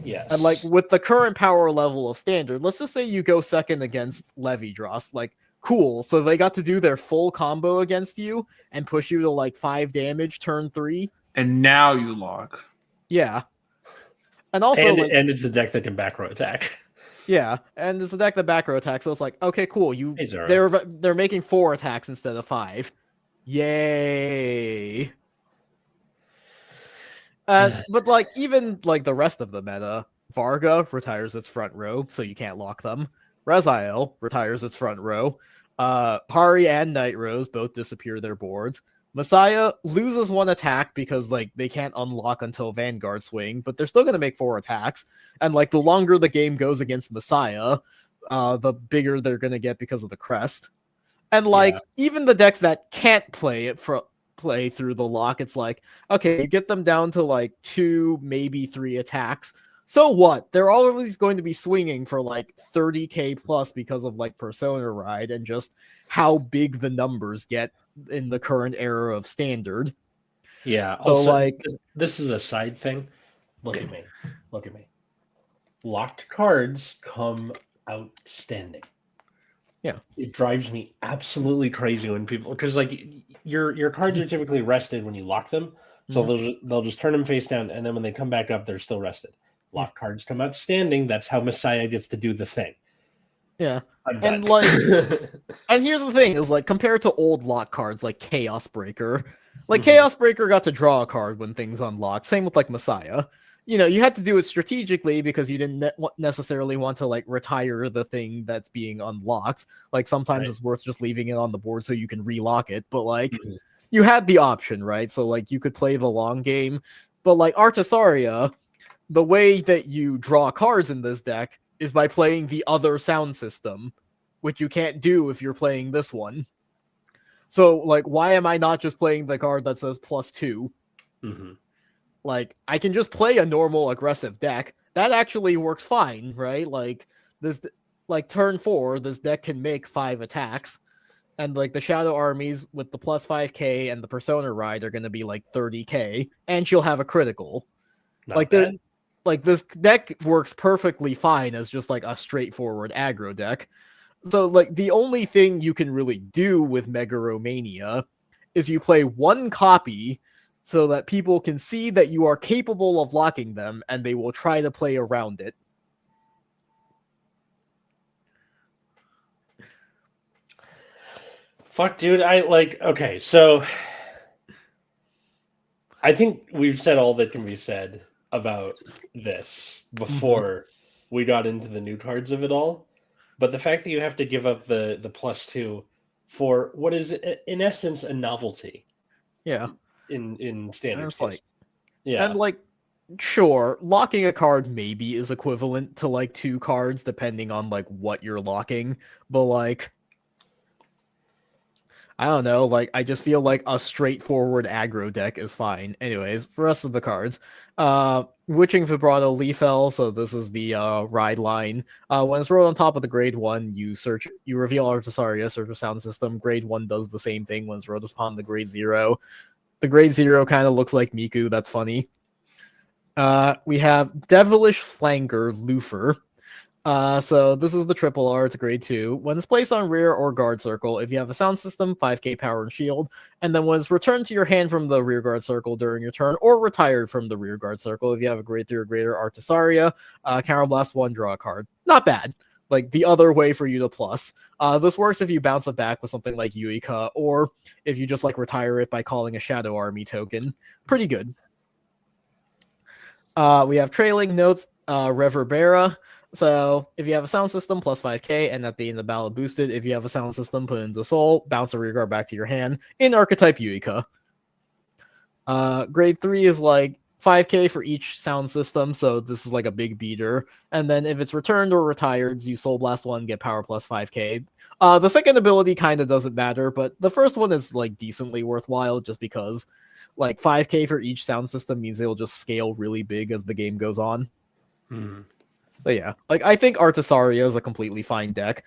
Yes. And like with the current power level of standard, let's just say you go second against Levy Dross, like cool. So they got to do their full combo against you and push you to like 5 damage turn 3. And now you lock. Yeah. And also and it's a deck that can back row attack. yeah, and it's a deck that back row attacks, so it's like, okay, cool. Hey, Zara. They're making 4 attacks instead of 5. Yay. But like even like the rest of the meta, Varga retires its front row, so you can't lock them. Raziel retires its front row. Hari and Night Rose both disappear their boards. Messiah loses 1 attack because like they can't unlock until Vanguard swing, but they're still gonna make 4 attacks. And like the longer the game goes against Messiah, the bigger they're gonna get because of the crest. And like even the decks that can't play through the lock, it's like, okay, you get them down to like 2, maybe 3 attacks. So what? They're always going to be swinging for like 30k plus because of like Persona Ride and just how big the numbers get in the current era of standard. Yeah. So Also, like this is a side thing. Look at me. Look at me. Locked cards come outstanding. Yeah. It drives me absolutely crazy when people, because like your cards are typically rested when you lock them, so they'll just turn them face down, and then when they come back up, they're still rested. Lock cards come outstanding. That's how Messiah gets to do the thing. Yeah. I'm And done. like and here's the thing is like compared to old lock cards like Chaos Breaker, like Chaos Breaker got to draw a card when things unlocked. Same with like Messiah. You know, you had to do it strategically because you didn't necessarily want to like retire the thing that's being unlocked. Like sometimes it's worth just leaving it on the board so you can relock it, but like you had the option, right? So like you could play the long game, but like Artisaria, the way that you draw cards in this deck is by playing the other sound system, which you can't do if you're playing this one. So, like, why am I not just playing the card that says +2? Like, I can just play a normal aggressive deck. That actually works fine, right? Like, this, like, turn 4, this deck can make 5 attacks. And, like, the Shadow Armies with the +5k and the Persona Ride are going to be, like, 30k. And she'll have a critical. Not bad. Like, this deck works perfectly fine as just, like, a straightforward aggro deck. So, like, the only thing you can really do with Megaromania is you play 1 copy so that people can see that you are capable of locking them, and they will try to play around it. Fuck, dude. Okay, so I think we've said all that can be said about this before we got into the new cards of it all. But the fact that you have to give up the +2 for what is in essence a novelty. Yeah. In standard. Like, yeah. And like, sure, locking a card maybe is equivalent to like 2 cards depending on like what you're locking, but like I don't know, like I just feel like a straightforward aggro deck is fine. Anyways, for rest of the cards, Witching Vibrato Leafel, so this is the ride line. When it's rolled on top of the grade 1, you reveal Artisaria, search a sound system. Grade 1 does the same thing when it's rolled upon the grade 0. The grade 0 kind of looks like Miku, that's funny. We have Devilish Flanger Lufer. So this is the triple R, it's grade 2. When it's placed on rear or guard circle, if you have a sound system, 5k power and shield, and then when it's returned to your hand from the rear guard circle during your turn, or retired from the rear guard circle, if you have a grade 3 or greater Artisaria, Counterblast 1, draw a card. Not bad. Like the other way for you to plus. This works if you bounce it back with something like Yuika, or if you just like retire it by calling a Shadow Army token. Pretty good. We have Trailing Notes, Reverbera. So if you have a sound system, +5k, and at the end of the battle boosted. If you have a sound system, put it into Soul, bounce a rear guard back to your hand in Archetype Yuika. Grade 3 is like 5k for each sound system, so this is like a big beater. And then if it's returned or retired, you Soul Blast 1, get power +5k. The second ability kind of doesn't matter, but the first one is like decently worthwhile just because like 5k for each sound system means it'll just scale really big as the game goes on. But yeah, like I think Artisaria is a completely fine deck.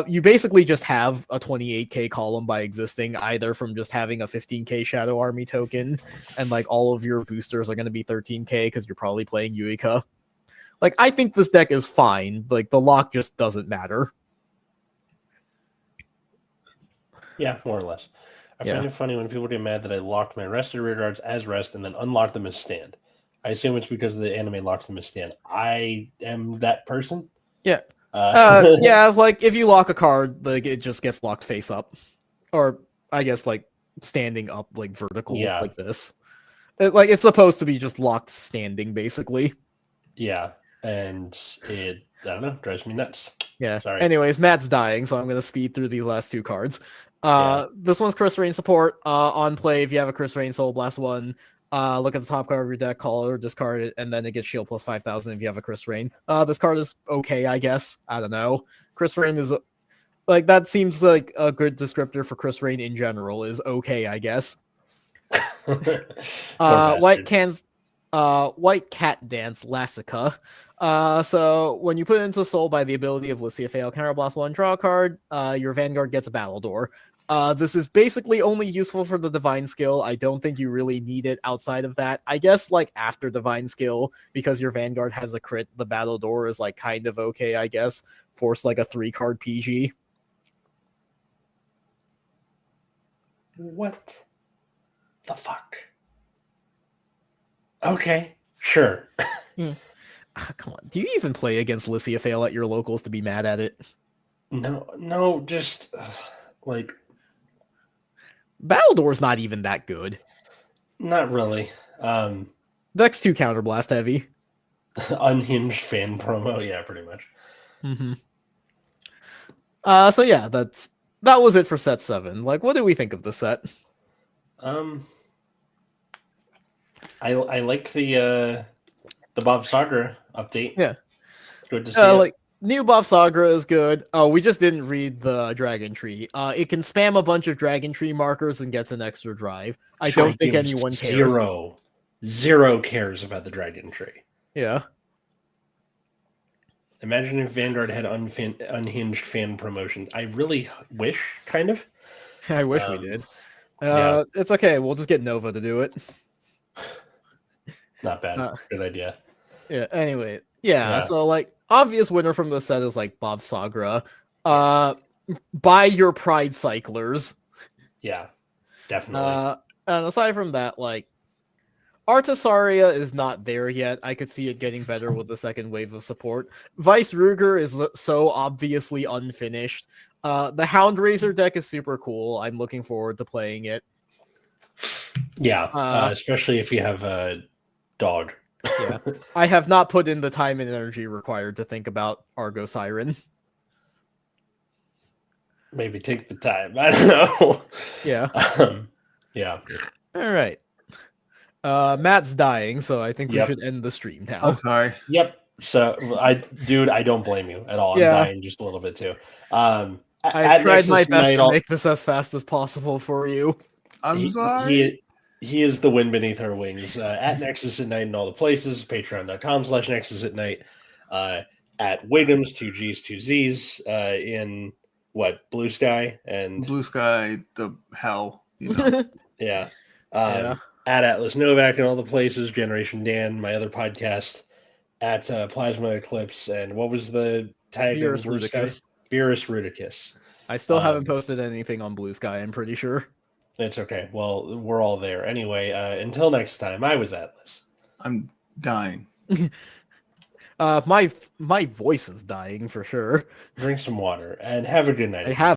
You basically just have a 28k column by existing, either from just having a 15k Shadow Army token, and like all of your boosters are going to be 13k because you're probably playing Yuika. Like I think this deck is fine. Like the lock just doesn't matter. Yeah, more or less. I find it funny when people get mad that I locked my rested rear guards as rest and then unlocked them as stand. I assume it's because the anime locks them as stand. I am that person. Yeah. Yeah, like if you lock a card, like it just gets locked face up. Or I guess like standing up, like vertical, like this. Like it's supposed to be just locked standing, basically. Yeah. And it, I don't know, drives me nuts. Yeah. Sorry. Anyways, Matt's dying, so I'm gonna speed through the last 2 cards. This one's Chris Rain support. On play, if you have a Chris Rain Soul Blast 1, look at the top card of your deck, call it or discard it, and then it gets shield plus 5,000 if you have a Chris Rain. This card is okay, I guess. I don't know. Chris Rain is like, that seems like a good descriptor for Chris Rain in general, is okay, I guess. White Cat Dance Lassica. So when you put it into Soul by the ability of Lucia Fail, counterblast 1, draw a card, your Vanguard gets a Battle Door. This is basically only useful for the Divine Skill. I don't think you really need it outside of that. I guess, like, after Divine Skill, because your Vanguard has a crit, the Battle Door is, like, kind of okay, I guess. Force, like, a 3-card PG. What the fuck? Okay, sure. Come on. Do you even play against Lucia Fail at your locals to be mad at it? No, just, like... Battle Door's not even that good. Not really. Deck's too counterblast heavy. Unhinged fan promo, yeah, pretty much. Mm-hmm. So yeah, that was it for set 7. Like, what do we think of the set? I like the Bob Sagra update. Yeah. Good to see it. Like, new Bob Sagra is good. Oh, we just didn't read the Dragon Tree. It can spam a bunch of Dragon Tree markers and gets an extra drive. I don't think gives anyone cares. Zero cares about the Dragon Tree. Yeah. Imagine if Vanguard had unhinged fan promotion. I really wish, kind of. I wish we did. Yeah. It's okay. We'll just get Nova to do it. Not bad. Good idea. Yeah. Anyway. Yeah. So, like, obvious winner from the set is, like, Bob Sagra. Buy your Pride Cyclers. Yeah. Definitely. And aside from that, like, Artisaria is not there yet. I could see it getting better with the second wave of support. Vice Ruger is so obviously unfinished. The Houndraiser deck is super cool. I'm looking forward to playing it. Yeah, especially if you have a dog. Yeah, I have not put in the time and energy required to think about Argo Siren. Maybe take the time. I don't know. Yeah. Yeah. All right. Matt's dying, so I think we Yep. should end the stream now. I'm sorry. Yep. So I don't blame you at all. I'm dying just a little bit too. I tried my best to make this as fast as possible for you. I'm sorry. He is the wind beneath our wings. At Nexus at Night in all the places. Patreon.com/Nexus at Night. At Wiggums, 2 G's, 2 Z's. In what? Blue Sky and Blue Sky, the hell, you know. Yeah. Yeah. At Atlas Novak and all the places. Generation Dan, my other podcast. At Plasma Eclipse. And what was the tag? Beerus Blue Sky? Rudicus. Beerus Rudicus. I still haven't posted anything on Blue Sky, I'm pretty sure. It's okay. Well, we're all there. Anyway, until next time, I was Atlas. I'm dying. My voice is dying for sure. Drink some water and have a good night. I have